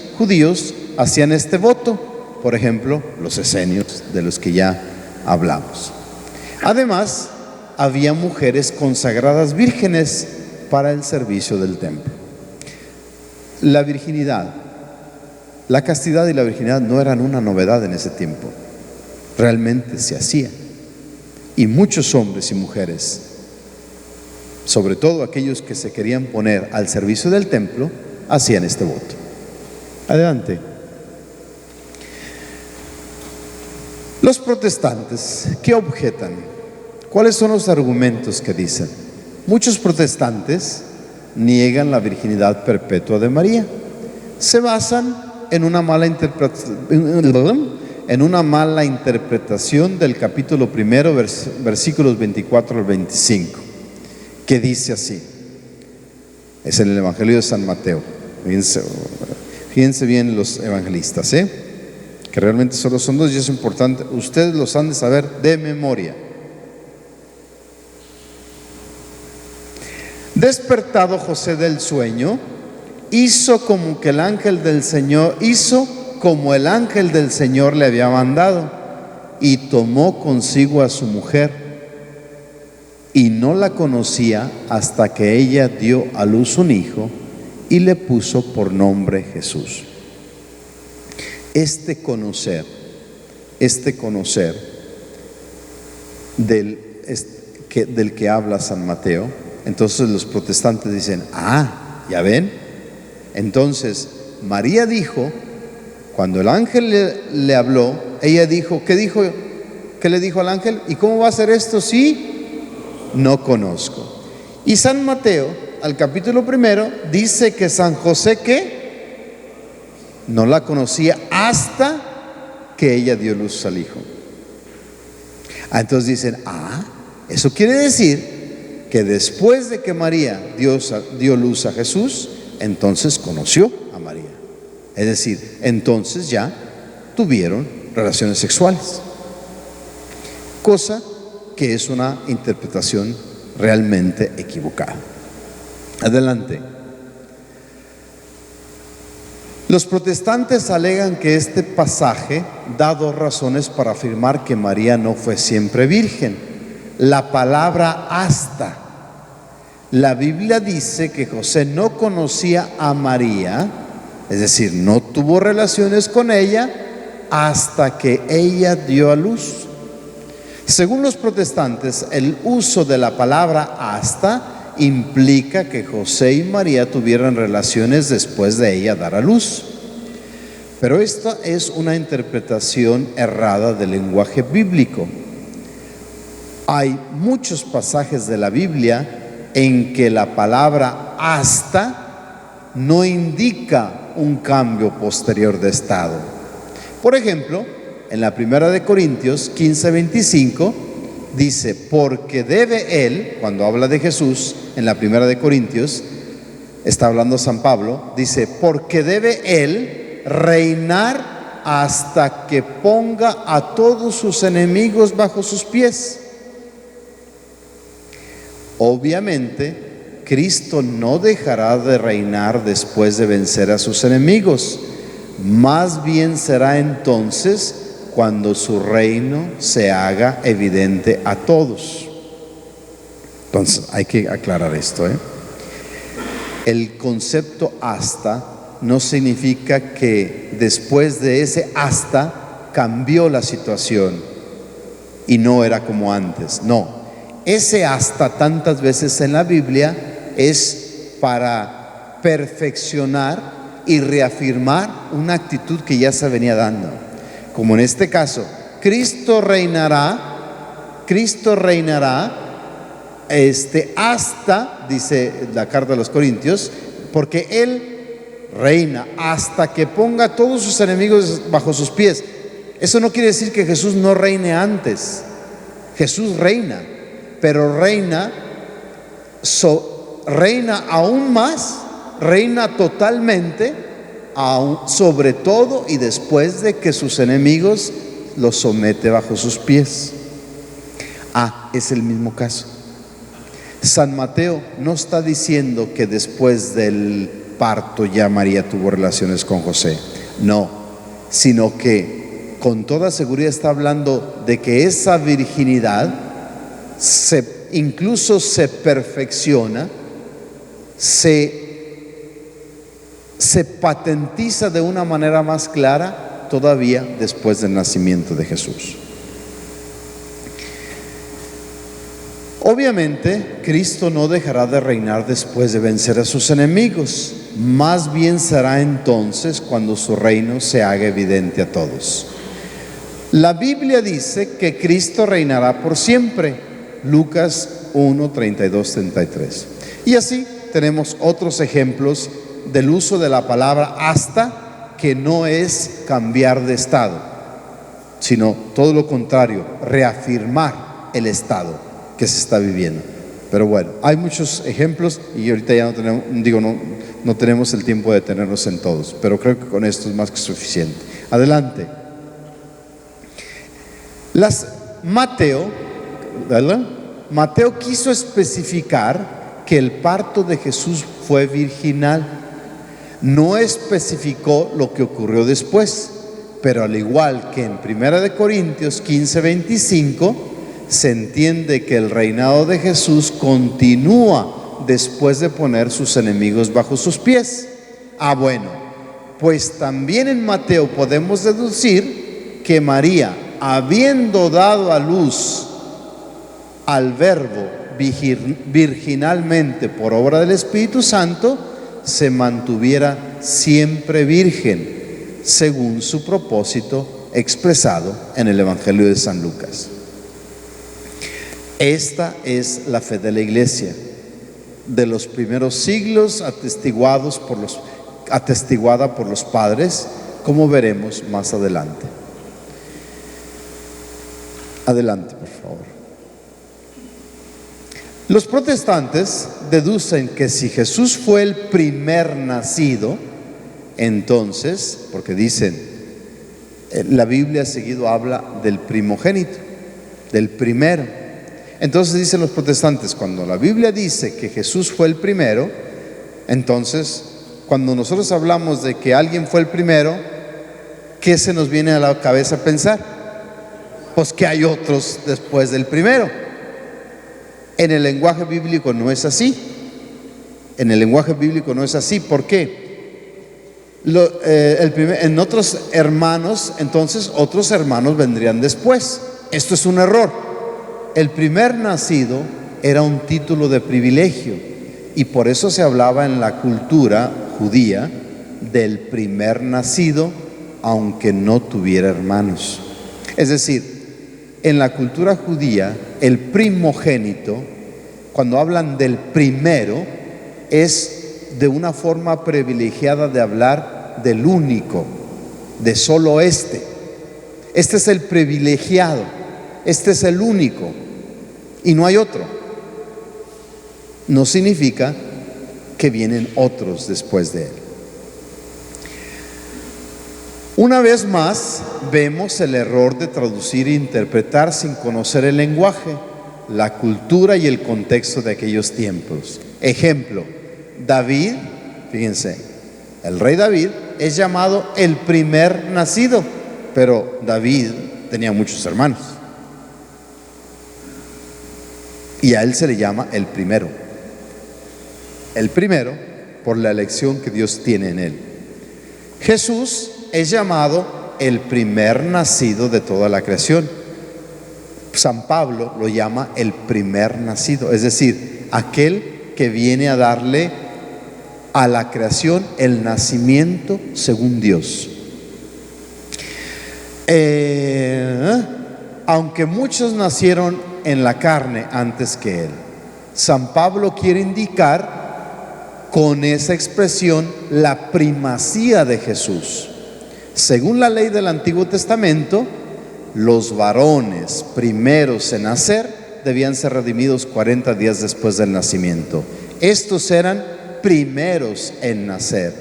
hacían este voto, por ejemplo, los esenios, de los que ya hablamos. Además, había mujeres consagradas vírgenes para el servicio del templo. La virginidad, la castidad y la virginidad no eran una novedad en ese tiempo, realmente se hacía. Y muchos hombres y mujeres, sobre todo aquellos que se querían poner al servicio del templo, hacían este voto. Adelante. Los protestantes, ¿qué objetan ¿Cuáles son los argumentos que dicen? Muchos protestantes niegan la virginidad perpetua de María. Se basan en una mala interpretación del capítulo 1, versículos 24 al 25, que dice así. Es en el Evangelio de San Mateo. Fíjense bien los evangelistas, que realmente solo son dos y es importante. Ustedes los han de saber de memoria. Despertado José del sueño, hizo como el ángel del Señor le había mandado, y tomó consigo a su mujer, y no la conocía hasta que ella dio a luz un hijo y le puso por nombre Jesús. Este conocer del que habla San Mateo, entonces los protestantes dicen, ya ven, entonces María dijo, cuando el ángel le habló, ella dijo, ¿qué le dijo al ángel? ¿Y cómo va a ser esto si no conozco? Y San Mateo, al capítulo 1, dice que San José, ¿qué? No la conocía hasta que ella dio luz al hijo. Entonces dicen, eso quiere decir que después de que María dio luz a Jesús, entonces conoció a María. Es decir, entonces ya tuvieron relaciones sexuales. Cosa que es una interpretación realmente equivocada. Adelante. Los protestantes alegan que este pasaje da dos razones para afirmar que María no fue siempre virgen. La palabra hasta. La Biblia dice que José no conocía a María, es decir, no tuvo relaciones con ella hasta que ella dio a luz. Según los protestantes, el uso de la palabra hasta implica que José y María tuvieran relaciones después de ella dar a luz. Pero esta es una interpretación errada del lenguaje bíblico. Hay muchos pasajes de la Biblia en que la palabra hasta no indica un cambio posterior de estado. Por ejemplo, en la primera de Corintios 15:25 dice, porque debe él, cuando habla de Jesús, en la primera de Corintios, está hablando San Pablo, dice, porque debe él reinar hasta que ponga a todos sus enemigos bajo sus pies. Obviamente, Cristo no dejará de reinar después de vencer a sus enemigos. Más bien será entonces cuando su reino se haga evidente a todos. Entonces, hay que aclarar esto, El concepto hasta no significa que después de ese hasta cambió la situación y no era como antes. No. Ese hasta tantas veces en la Biblia es para perfeccionar y reafirmar una actitud que ya se venía dando. Como en este caso, Cristo reinará hasta, dice la carta de los Corintios, porque Él reina hasta que ponga a todos sus enemigos bajo sus pies. Eso no quiere decir que Jesús no reine antes. Jesús reina, pero reina aún más, reina totalmente, sobre todo y después de que sus enemigos los somete bajo sus pies. Es el mismo caso. San Mateo no está diciendo que después del parto ya María tuvo relaciones con José, no, sino que con toda seguridad está hablando de que esa virginidad incluso se perfecciona, se patentiza de una manera más clara todavía después del nacimiento de Jesús. Obviamente, Cristo no dejará de reinar después de vencer a sus enemigos. Más bien será entonces cuando su reino se haga evidente a todos. La Biblia dice que Cristo reinará por siempre. Lucas 1, 32, 33. Y así tenemos otros ejemplos del uso de la palabra hasta, que no es cambiar de estado, sino todo lo contrario, reafirmar el estado que se está viviendo. Pero bueno, hay muchos ejemplos y ahorita ya no tenemos el tiempo de detenernos en todos, pero creo que con esto es más que suficiente. Adelante. Mateo quiso especificar que el parto de Jesús fue virginal. No especificó lo que ocurrió después, pero al igual que en 1 Corintios 15, 25, se entiende que el reinado de Jesús continúa después de poner sus enemigos bajo sus pies. Bueno, pues también en Mateo podemos deducir que María, habiendo dado a luz al Verbo virginalmente por obra del Espíritu Santo, se mantuviera siempre virgen, según su propósito expresado en el Evangelio de San Lucas. Esta es la fe de la Iglesia de los primeros siglos, atestiguada por los padres, como veremos más adelante. Adelante, por favor. Los protestantes deducen que si Jesús fue el primer nacido, entonces, porque dicen, la Biblia seguido habla del primogénito, del primero. Entonces dicen los protestantes, cuando la Biblia dice que Jesús fue el primero, entonces cuando nosotros hablamos de que alguien fue el primero, ¿qué se nos viene a la cabeza pensar? Pues que hay otros después del primero. En el lenguaje bíblico no es así. En el lenguaje bíblico no es así. ¿Por qué? En otros hermanos, entonces otros hermanos vendrían después. Esto es un error. El primer nacido era un título de privilegio y por eso se hablaba en la cultura judía del primer nacido, aunque no tuviera hermanos. Es decir, en la cultura judía, el primogénito, cuando hablan del primero, es de una forma privilegiada de hablar del único, de solo este. Este es el privilegiado, este es el único y no hay otro. No significa que vienen otros después de él. Una vez más, vemos el error de traducir e interpretar sin conocer el lenguaje, la cultura y el contexto de aquellos tiempos. Ejemplo, David, fíjense, el rey David es llamado el primer nacido, pero David tenía muchos hermanos. Y a él se le llama el primero. El primero por la elección que Dios tiene en él. Jesús es llamado el primer nacido de toda la creación. San Pablo lo llama el primer nacido, es decir, aquel que viene a darle a la creación el nacimiento según Dios. Aunque muchos nacieron en la carne antes que él, San Pablo quiere indicar con esa expresión la primacía de Jesús. Según la ley del Antiguo Testamento, los varones primeros en nacer debían ser redimidos 40 días después del nacimiento. Estos eran primeros en nacer,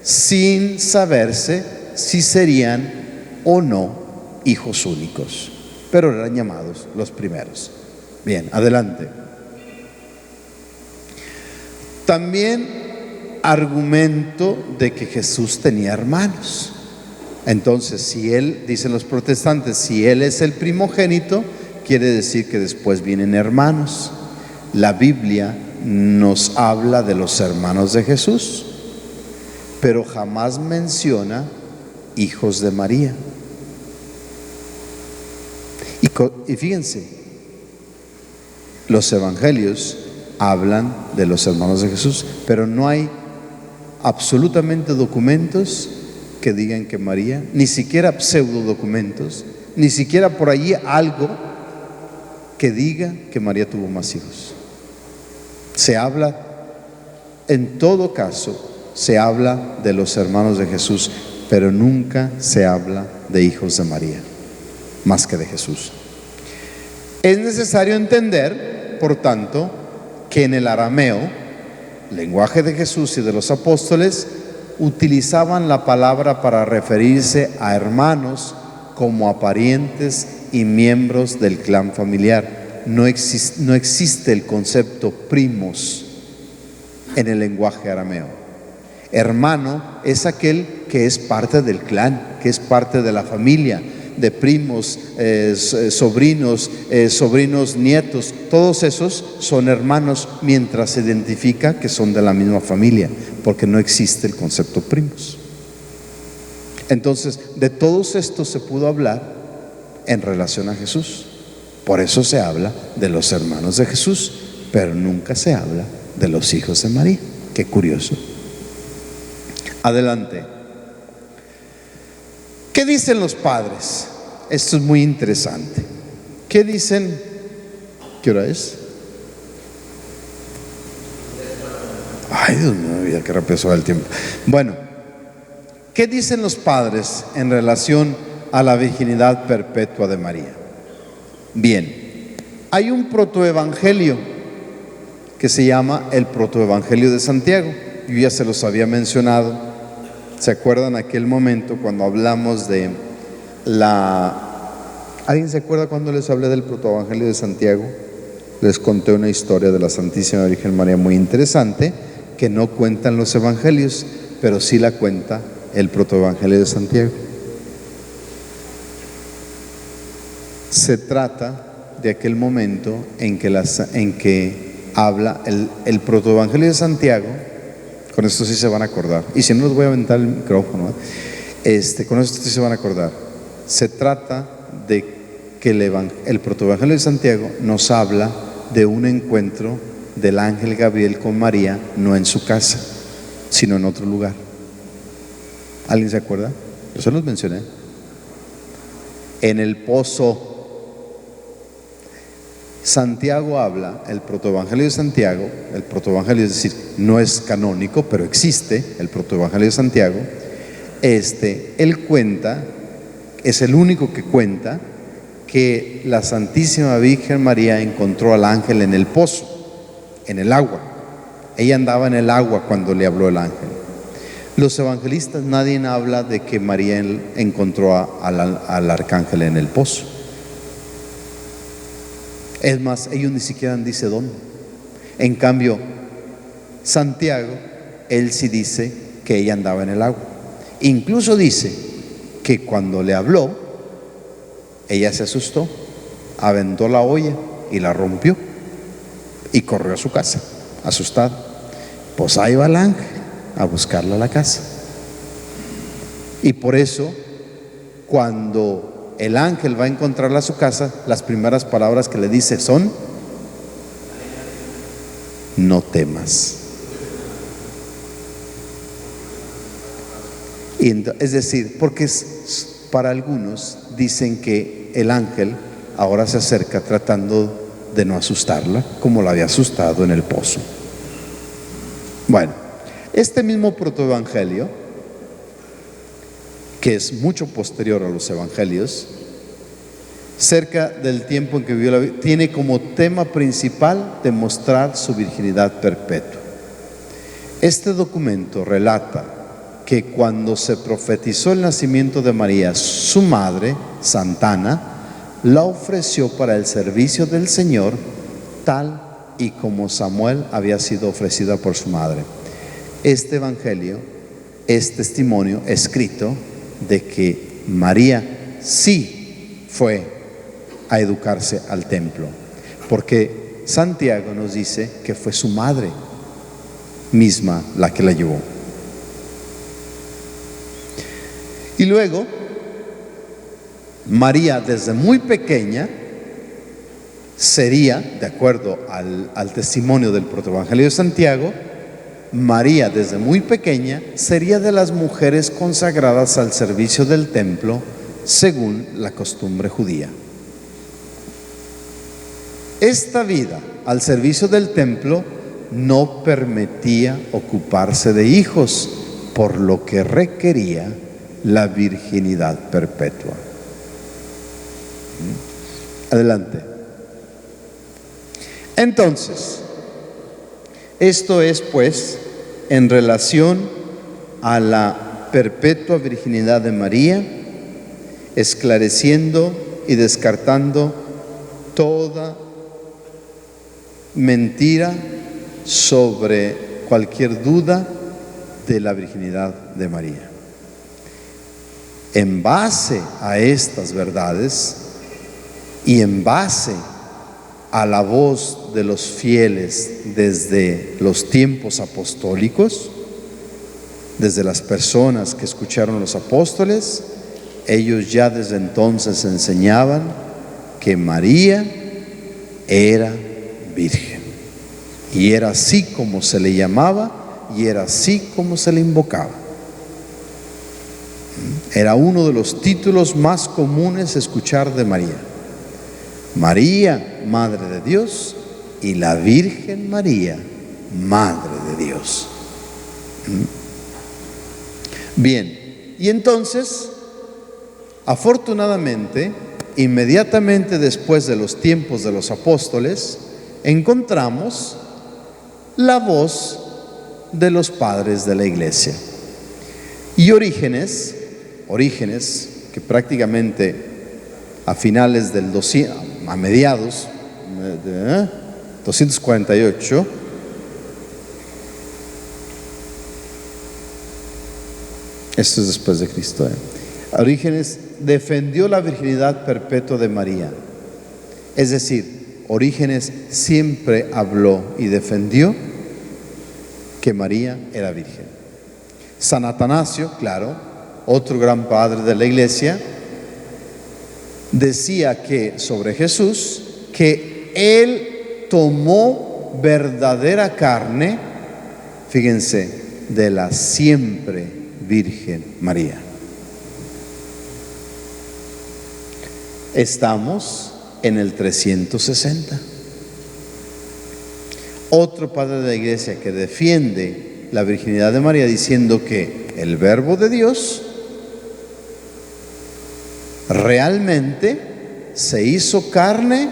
sin saberse si serían o no hijos únicos, pero eran llamados los primeros. Bien, adelante. También argumento de que Jesús tenía hermanos. Entonces, si él, dicen los protestantes, si él es el primogénito, quiere decir que después vienen hermanos. La Biblia nos habla de los hermanos de Jesús, pero jamás menciona hijos de María. Y fíjense, los evangelios hablan de los hermanos de Jesús, pero no hay absolutamente documentos que digan que María, ni siquiera pseudo documentos, ni siquiera por allí algo que diga que María tuvo más hijos. Se habla, en todo caso, se habla de los hermanos de Jesús, pero nunca se habla de hijos de María, más que de Jesús. Es necesario entender, por tanto, que en el arameo, lenguaje de Jesús y de los apóstoles, utilizaban la palabra para referirse a hermanos como a parientes y miembros del clan familiar. No existe el concepto primos en el lenguaje arameo. Hermano es aquel que es parte del clan, que es parte de la familia, de primos, sobrinos, sobrinos, nietos. Todos esos son hermanos mientras se identifica que son de la misma familia, porque no existe el concepto primos. Entonces, de todos estos se pudo hablar en relación a Jesús. Por eso se habla de los hermanos de Jesús, pero nunca se habla de los hijos de María. Qué curioso. Adelante. ¿Qué dicen los padres? Esto es muy interesante. ¿Qué dicen? ¿Qué hora es? Ay, Dios mío, qué rápido se va el tiempo. Bueno, ¿qué dicen los padres en relación a la virginidad perpetua de María? Bien, hay un protoevangelio que se llama el protoevangelio de Santiago. Yo ya se los había mencionado. ¿Se acuerdan aquel momento cuando hablamos de ¿Alguien se acuerda cuando les hablé del protoevangelio de Santiago? Les conté una historia de la Santísima Virgen María muy interesante que no cuentan los evangelios, pero sí la cuenta el protoevangelio de Santiago. Se trata de aquel momento en que habla el protoevangelio de Santiago. Con esto sí se van a acordar, y si no les voy a aventar el micrófono, con esto sí se van a acordar. Se trata de que el protoevangelio de Santiago nos habla de un encuentro del ángel Gabriel con María, no en su casa, sino en otro lugar. ¿Alguien se acuerda? Yo se los mencioné. En el pozo. Santiago habla, el protoevangelio de Santiago, el protoevangelio, es decir, no es canónico, pero existe el protoevangelio de Santiago. Él cuenta, es el único que cuenta que la Santísima Virgen María encontró al ángel en el pozo, en el agua. Ella andaba en el agua cuando le habló el ángel. Los evangelistas, nadie habla de que María encontró al arcángel en el pozo. Es más, ellos ni siquiera dicen dónde. En cambio, Santiago, él sí dice que ella andaba en el agua. Incluso dice que cuando le habló, ella se asustó, aventó la olla y la rompió y corrió a su casa, asustada. Pues ahí va el ángel a buscarla a la casa. Y por eso, cuando el ángel va a encontrarla a su casa, las primeras palabras que le dice son: no temas. Es decir, porque para algunos dicen que el ángel ahora se acerca tratando de no asustarla, como la había asustado en el pozo. Bueno, este mismo protoevangelio, que es mucho posterior a los evangelios, cerca del tiempo en que vivió la Virgen, tiene como tema principal demostrar su virginidad perpetua. Este documento relata que cuando se profetizó el nacimiento de María, su madre, Santana, la ofreció para el servicio del Señor, tal y como Samuel había sido ofrecida por su madre. Este evangelio es testimonio escrito de que María sí fue a educarse al templo, porque Santiago nos dice que fue su madre misma la que la llevó. Y luego, María desde muy pequeña sería, de acuerdo al testimonio del protoevangelio de Santiago, María desde muy pequeña sería de las mujeres consagradas al servicio del templo según la costumbre judía. Esta vida al servicio del templo no permitía ocuparse de hijos, por lo que requería la virginidad perpetua. Adelante. Entonces, esto es pues en relación a la perpetua virginidad de María, esclareciendo y descartando toda mentira sobre cualquier duda de la virginidad de María. En base a estas verdades y en base a la voz de los fieles desde los tiempos apostólicos, desde las personas que escucharon a los apóstoles, ellos ya desde entonces enseñaban que María era virgen. Y era así como se le llamaba y era así como se le invocaba. Era uno de los títulos más comunes escuchar de María. María, Madre de Dios, y la Virgen María, Madre de Dios. Bien, y entonces, afortunadamente, inmediatamente después de los tiempos de los apóstoles, encontramos la voz de los padres de la iglesia. Y Orígenes, que prácticamente a finales del 200, a mediados de 248, esto es después de Cristo, Orígenes defendió la virginidad perpetua de María. Es decir, Orígenes siempre habló y defendió que María era virgen. San Atanasio, claro, otro gran padre de la iglesia, decía que sobre Jesús, que Él tomó verdadera carne, fíjense, de la siempre Virgen María. Estamos en el 360. Otro padre de la iglesia que defiende la virginidad de María diciendo que el Verbo de Dios realmente se hizo carne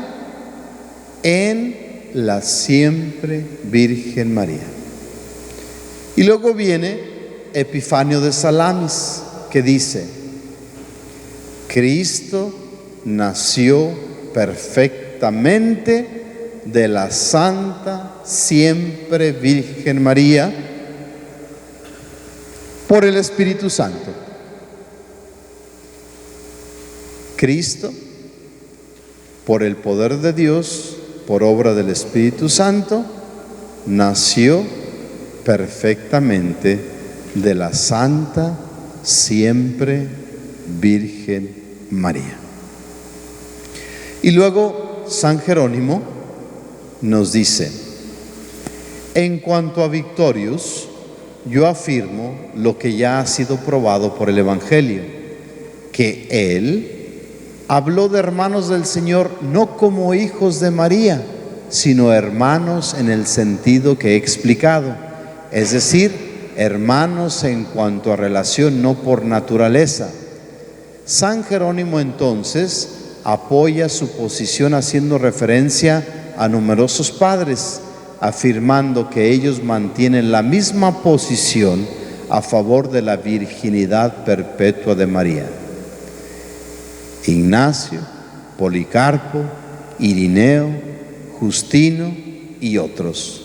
en la siempre Virgen María. Y luego viene Epifanio de Salamis, que dice: Cristo nació perfectamente de la Santa siempre Virgen María por el Espíritu Santo. Cristo, por el poder de Dios, por obra del Espíritu Santo, nació perfectamente de la Santa siempre Virgen María. Y luego San Jerónimo nos dice: en cuanto a Victorius, yo afirmo lo que ya ha sido probado por el Evangelio, que él habló de hermanos del Señor no como hijos de María, sino hermanos en el sentido que he explicado, es decir, hermanos en cuanto a relación, no por naturaleza. San Jerónimo entonces apoya su posición haciendo referencia a numerosos padres, afirmando que ellos mantienen la misma posición a favor de la virginidad perpetua de María. Ignacio, Policarpo, Irineo, Justino y otros,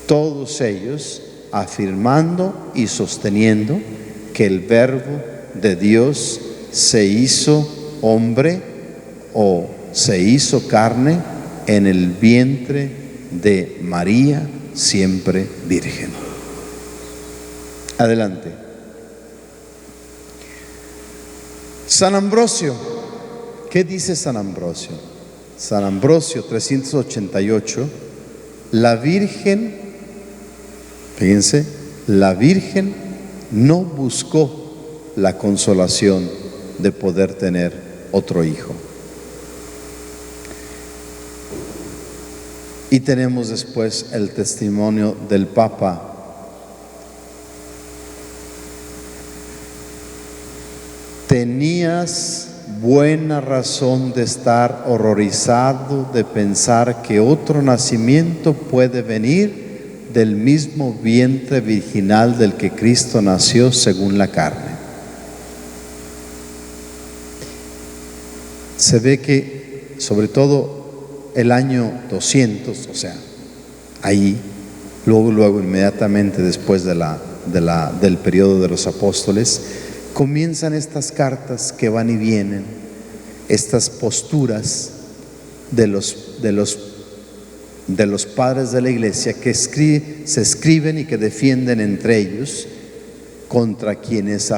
todos ellos afirmando y sosteniendo que el Verbo de Dios se hizo hombre o se hizo carne en el vientre de María, siempre virgen. Adelante. San Ambrosio, ¿qué dice San Ambrosio? San Ambrosio 388, la Virgen, fíjense, la Virgen no buscó la consolación de poder tener otro hijo. Y tenemos después el testimonio del Papa. Tenías buena razón de estar horrorizado de pensar que otro nacimiento puede venir del mismo vientre virginal del que Cristo nació según la carne. Se ve que sobre todo el año 200, o sea, ahí, luego inmediatamente después del periodo de los apóstoles, comienzan estas cartas que van y vienen, estas posturas de los padres de la iglesia que se escriben y que defienden entre ellos contra quienes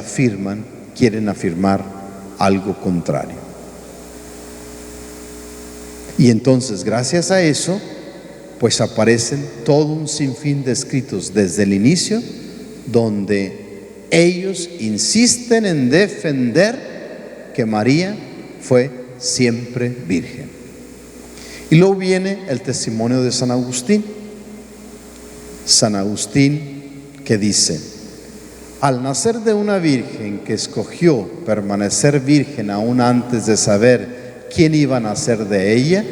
quieren afirmar algo contrario. Y entonces, gracias a eso, pues aparecen todo un sinfín de escritos desde el inicio, donde ellos insisten en defender que María fue siempre virgen. Y luego viene el testimonio de San Agustín. San Agustín que dice: al nacer de una virgen que escogió permanecer virgen aún antes de saber quién iba a nacer de ella,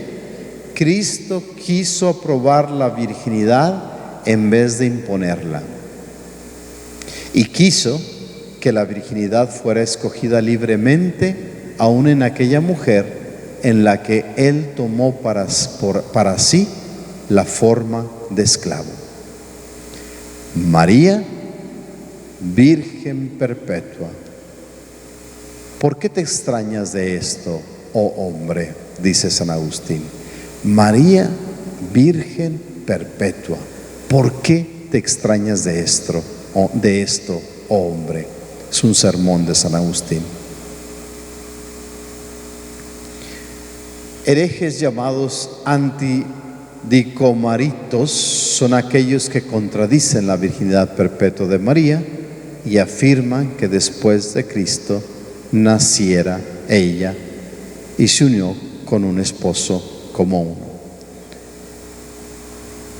Cristo quiso aprobar la virginidad en vez de imponerla. Y quiso que la virginidad fuera escogida libremente, aún en aquella mujer en la que Él tomó para sí la forma de esclavo. María, Virgen perpetua. ¿Por qué te extrañas de esto, oh hombre? Dice San Agustín. María, Virgen perpetua. ¿Por qué te extrañas de esto, oh hombre? Es un sermón de San Agustín. Herejes llamados antidicomaritos son aquellos que contradicen la virginidad perpetua de María y afirman que después de Cristo naciera ella y se unió con un esposo como uno.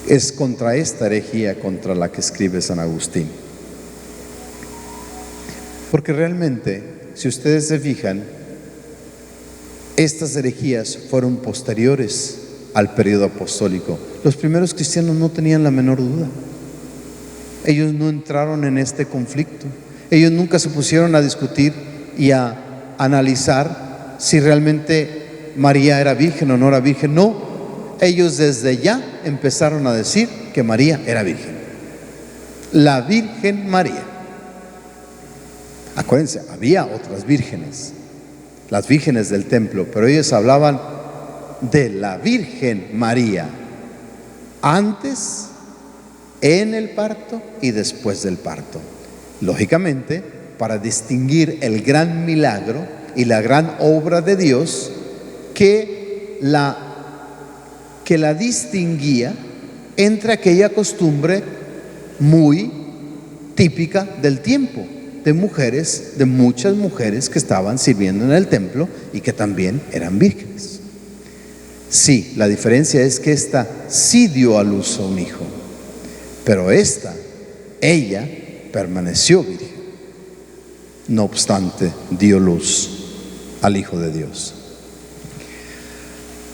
Es contra esta herejía contra la que escribe San Agustín. Porque realmente, si ustedes se fijan, estas herejías fueron posteriores al periodo apostólico. Los primeros cristianos no tenían la menor duda. Ellos no entraron en este conflicto. Ellos nunca se pusieron a discutir y a analizar si realmente María era virgen o no era virgen. No, ellos desde ya empezaron a decir que María era virgen. La Virgen María. Acuérdense, había otras vírgenes, las vírgenes del templo, pero ellos hablaban de la Virgen María, antes, en el parto y después del parto. Lógicamente, para distinguir el gran milagro y la gran obra de Dios que la distinguía entre aquella costumbre muy típica del tiempo, de muchas mujeres que estaban sirviendo en el templo y que también eran vírgenes. Sí, la diferencia es que esta sí dio a luz a un hijo, pero ella permaneció virgen. No obstante, dio luz al Hijo de Dios.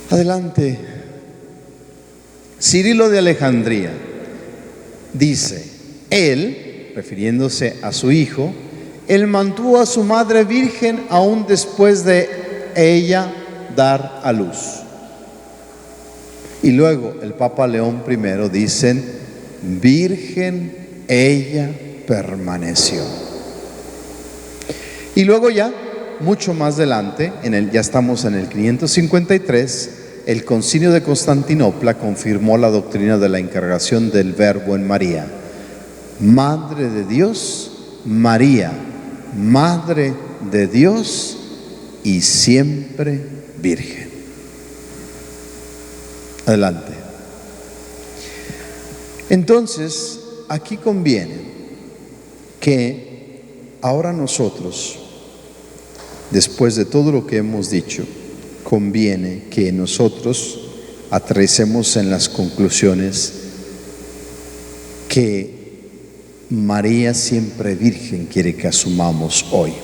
Adelante. Cirilo de Alejandría dice: él, refiriéndose a su hijo, él mantuvo a su madre virgen aún después de ella dar a luz. Y luego el Papa León I dice: virgen ella permaneció. Y luego ya, mucho más adelante, ya estamos en el 553, el Concilio de Constantinopla confirmó la doctrina de la encargación del Verbo en María. Madre de Dios, María, Madre de Dios y siempre virgen. Adelante. Entonces, aquí conviene que ahora nosotros, después de todo lo que hemos dicho, conviene que nosotros aterricemos en las conclusiones que María siempre virgen quiere que asumamos hoy.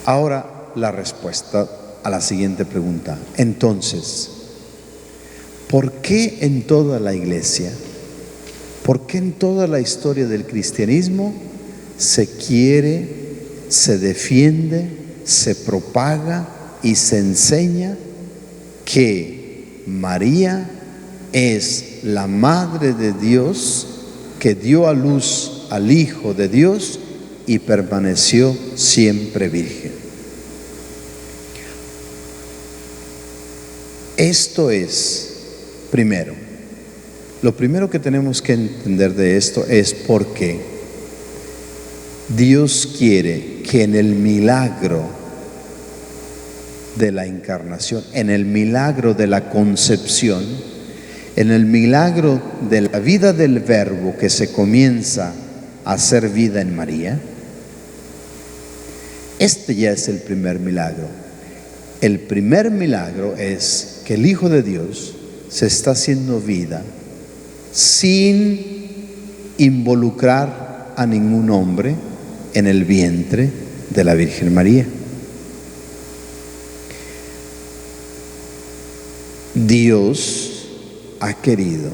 Ahora la respuesta a la siguiente pregunta. Entonces, ¿por qué en toda la iglesia, por qué en toda la historia del cristianismo se quiere, se defiende, se propaga y se enseña que María es la Madre de Dios que dio a luz al Hijo de Dios y permaneció siempre virgen? Esto es, primero, lo primero que tenemos que entender de esto es por qué Dios quiere que en el milagro de la encarnación, en el milagro de la concepción, en el milagro de la vida del Verbo que se comienza a hacer vida en María, este ya es el primer milagro. El primer milagro es que el Hijo de Dios se está haciendo vida sin involucrar a ningún hombre en el vientre de la Virgen María. Dios ha querido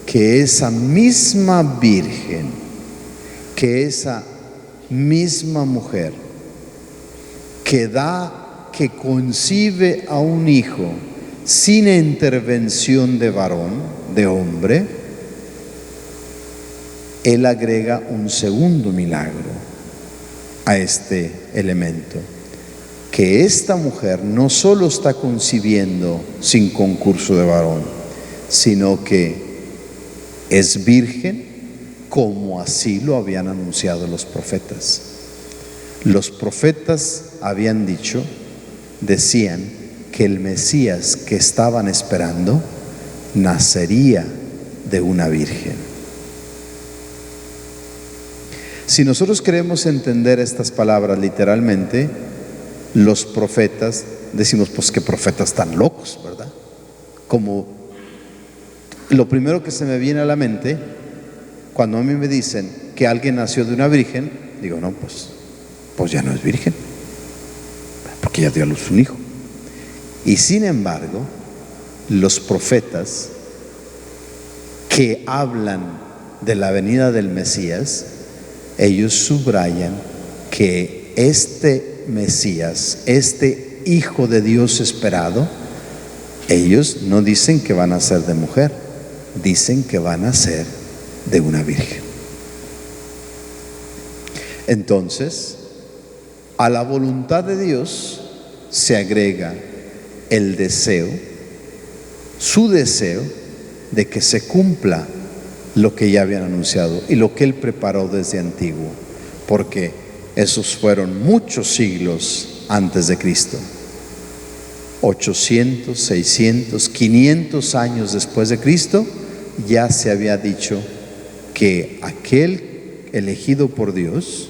que esa misma Virgen, que esa misma mujer que concibe a un hijo sin intervención de varón, de hombre, Él agrega un segundo milagro a este elemento, que esta mujer no solo está concibiendo sin concurso de varón, sino que es virgen, como así lo habían anunciado los profetas. Los profetas habían dicho, decían que el Mesías que estaban esperando nacería de una virgen. Si nosotros queremos entender estas palabras literalmente, los profetas, decimos, pues qué profetas tan locos, ¿verdad? Como lo primero que se me viene a la mente cuando a mí me dicen que alguien nació de una virgen, digo, no, pues ya no es virgen, porque ya dio a luz un hijo. Y sin embargo, los profetas que hablan de la venida del Mesías, ellos subrayan que este Mesías, este Hijo de Dios esperado, ellos no dicen que van a ser de mujer, dicen que van a ser de una virgen. Entonces, a la voluntad de Dios se agrega el deseo, su deseo de que se cumpla lo que ya habían anunciado y lo que Él preparó desde antiguo, porque esos fueron muchos siglos antes de Cristo. 800, 600, 500 años después de Cristo, ya se había dicho que aquel elegido por Dios,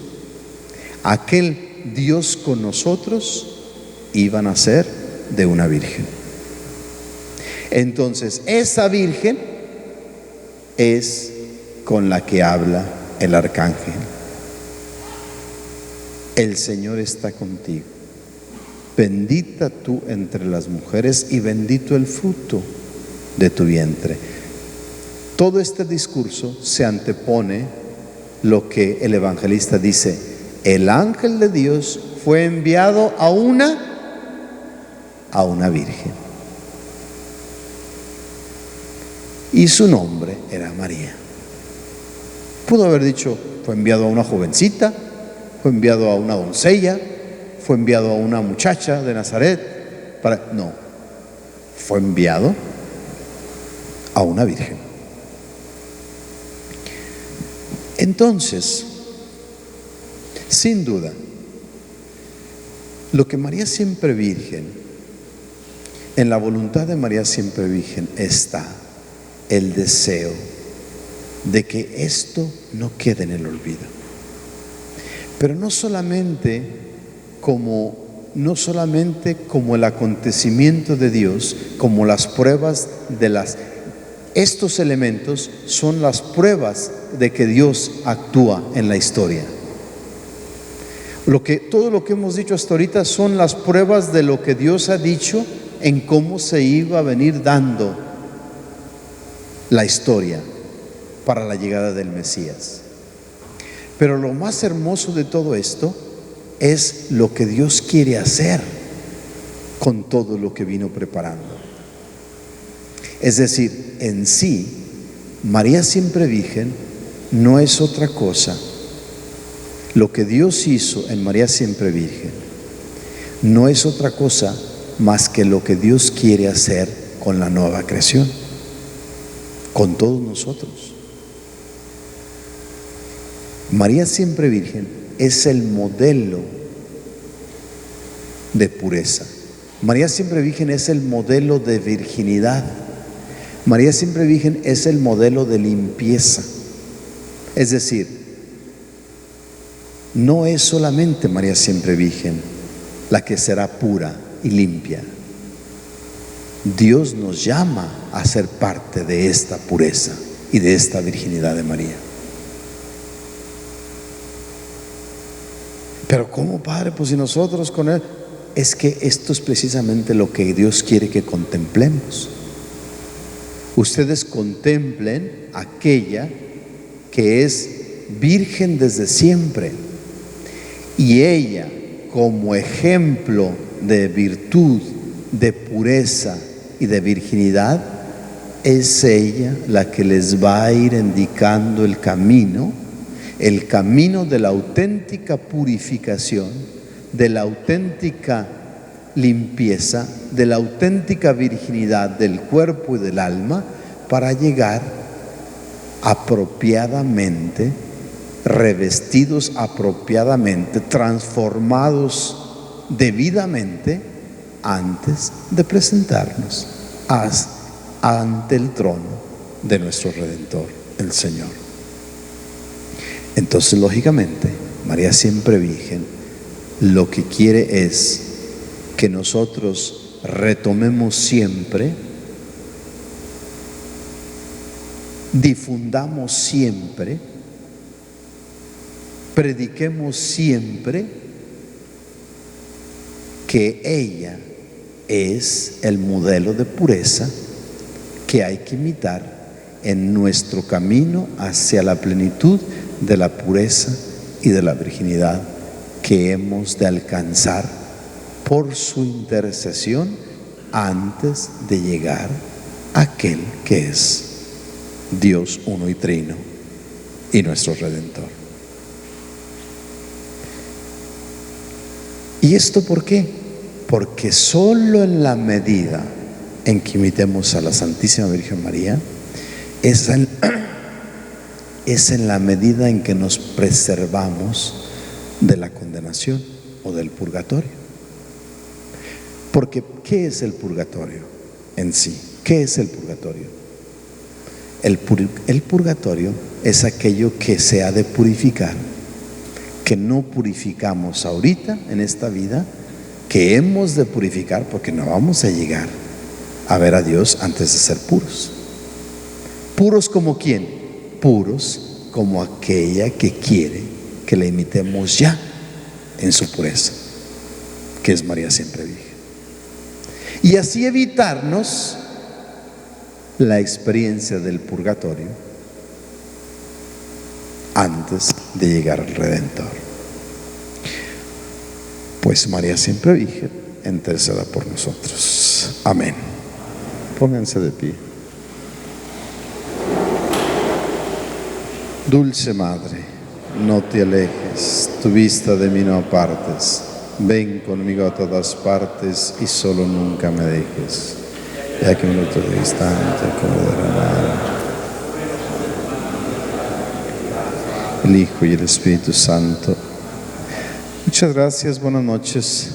aquel Dios con nosotros, iban a ser de una virgen. Entonces, esa virgen es con la que habla el arcángel. El Señor está contigo, bendita tú entre las mujeres y bendito el fruto de tu vientre. Todo este discurso se antepone lo que el evangelista dice: el ángel de Dios fue enviado a una virgen, y su nombre era María. Pudo haber dicho, fue enviado a una jovencita, fue enviado a una doncella, fue enviado a una muchacha de Nazaret. No, fue enviado a una virgen. Entonces, sin duda, lo que María siempre virgen, en la voluntad de María siempre virgen está el deseo de que esto no quede en el olvido. Pero no solamente como no solamente como el acontecimiento de Dios, como las pruebas estos elementos son las pruebas de que Dios actúa en la historia. Todo lo que hemos dicho hasta ahorita son las pruebas de lo que Dios ha dicho en cómo se iba a venir dando la historia para la llegada del Mesías. Pero lo más hermoso de todo esto es lo que Dios quiere hacer con todo lo que vino preparando. Es decir, en sí, María siempre virgen no es otra cosa. Lo que Dios hizo en María siempre virgen no es otra cosa más que lo que Dios quiere hacer con la nueva creación, con todos nosotros. María siempre virgen es el modelo de pureza. María siempre virgen es el modelo de virginidad. María siempre virgen es el modelo de limpieza. Es decir, no es solamente María siempre virgen la que será pura y limpia. Dios nos llama a ser parte de esta pureza y de esta virginidad de María. Pero ¿cómo, Padre? Pues si nosotros con Él... Es que esto es precisamente lo que Dios quiere que contemplemos. Ustedes contemplen aquella que es virgen desde siempre, y ella, como ejemplo de virtud, de pureza y de virginidad, es ella la que les va a ir indicando el camino de la auténtica purificación, de la auténtica limpieza, de la auténtica virginidad del cuerpo y del alma, para llegar apropiadamente, revestidos apropiadamente, transformados debidamente, antes de presentarnos ante el trono de nuestro Redentor, el Señor. Entonces, lógicamente, María siempre virgen lo que quiere es que nosotros retomemos siempre, difundamos siempre, prediquemos siempre que ella es el modelo de pureza que hay que imitar en nuestro camino hacia la plenitud de la pureza y de la virginidad que hemos de alcanzar por su intercesión antes de llegar a aquel que es Dios uno y trino y nuestro Redentor. ¿Y esto por qué? Porque solo en la medida en que imitemos a la Santísima Virgen María es en la medida en que nos preservamos de la condenación o del purgatorio. Porque ¿qué es el purgatorio en sí? ¿Qué es el purgatorio? El purgatorio es aquello que se ha de purificar, que no purificamos ahorita en esta vida, que hemos de purificar, porque no vamos a llegar a ver a Dios antes de ser puros. ¿Puros como quién? Puros como aquella que quiere que la imitemos ya en su pureza, que es María siempre virgen. Y así evitarnos la experiencia del purgatorio antes de llegar al Redentor. Pues María siempre virgen, interceda por nosotros. Amén. Pónganse de pie. Dulce Madre, no te alejes, tu vista de mí no apartes. Ven conmigo a todas partes y solo nunca me dejes, ya que un minuto de instante como derramar el Hijo y el Espíritu Santo. Muchas gracias, buenas noches.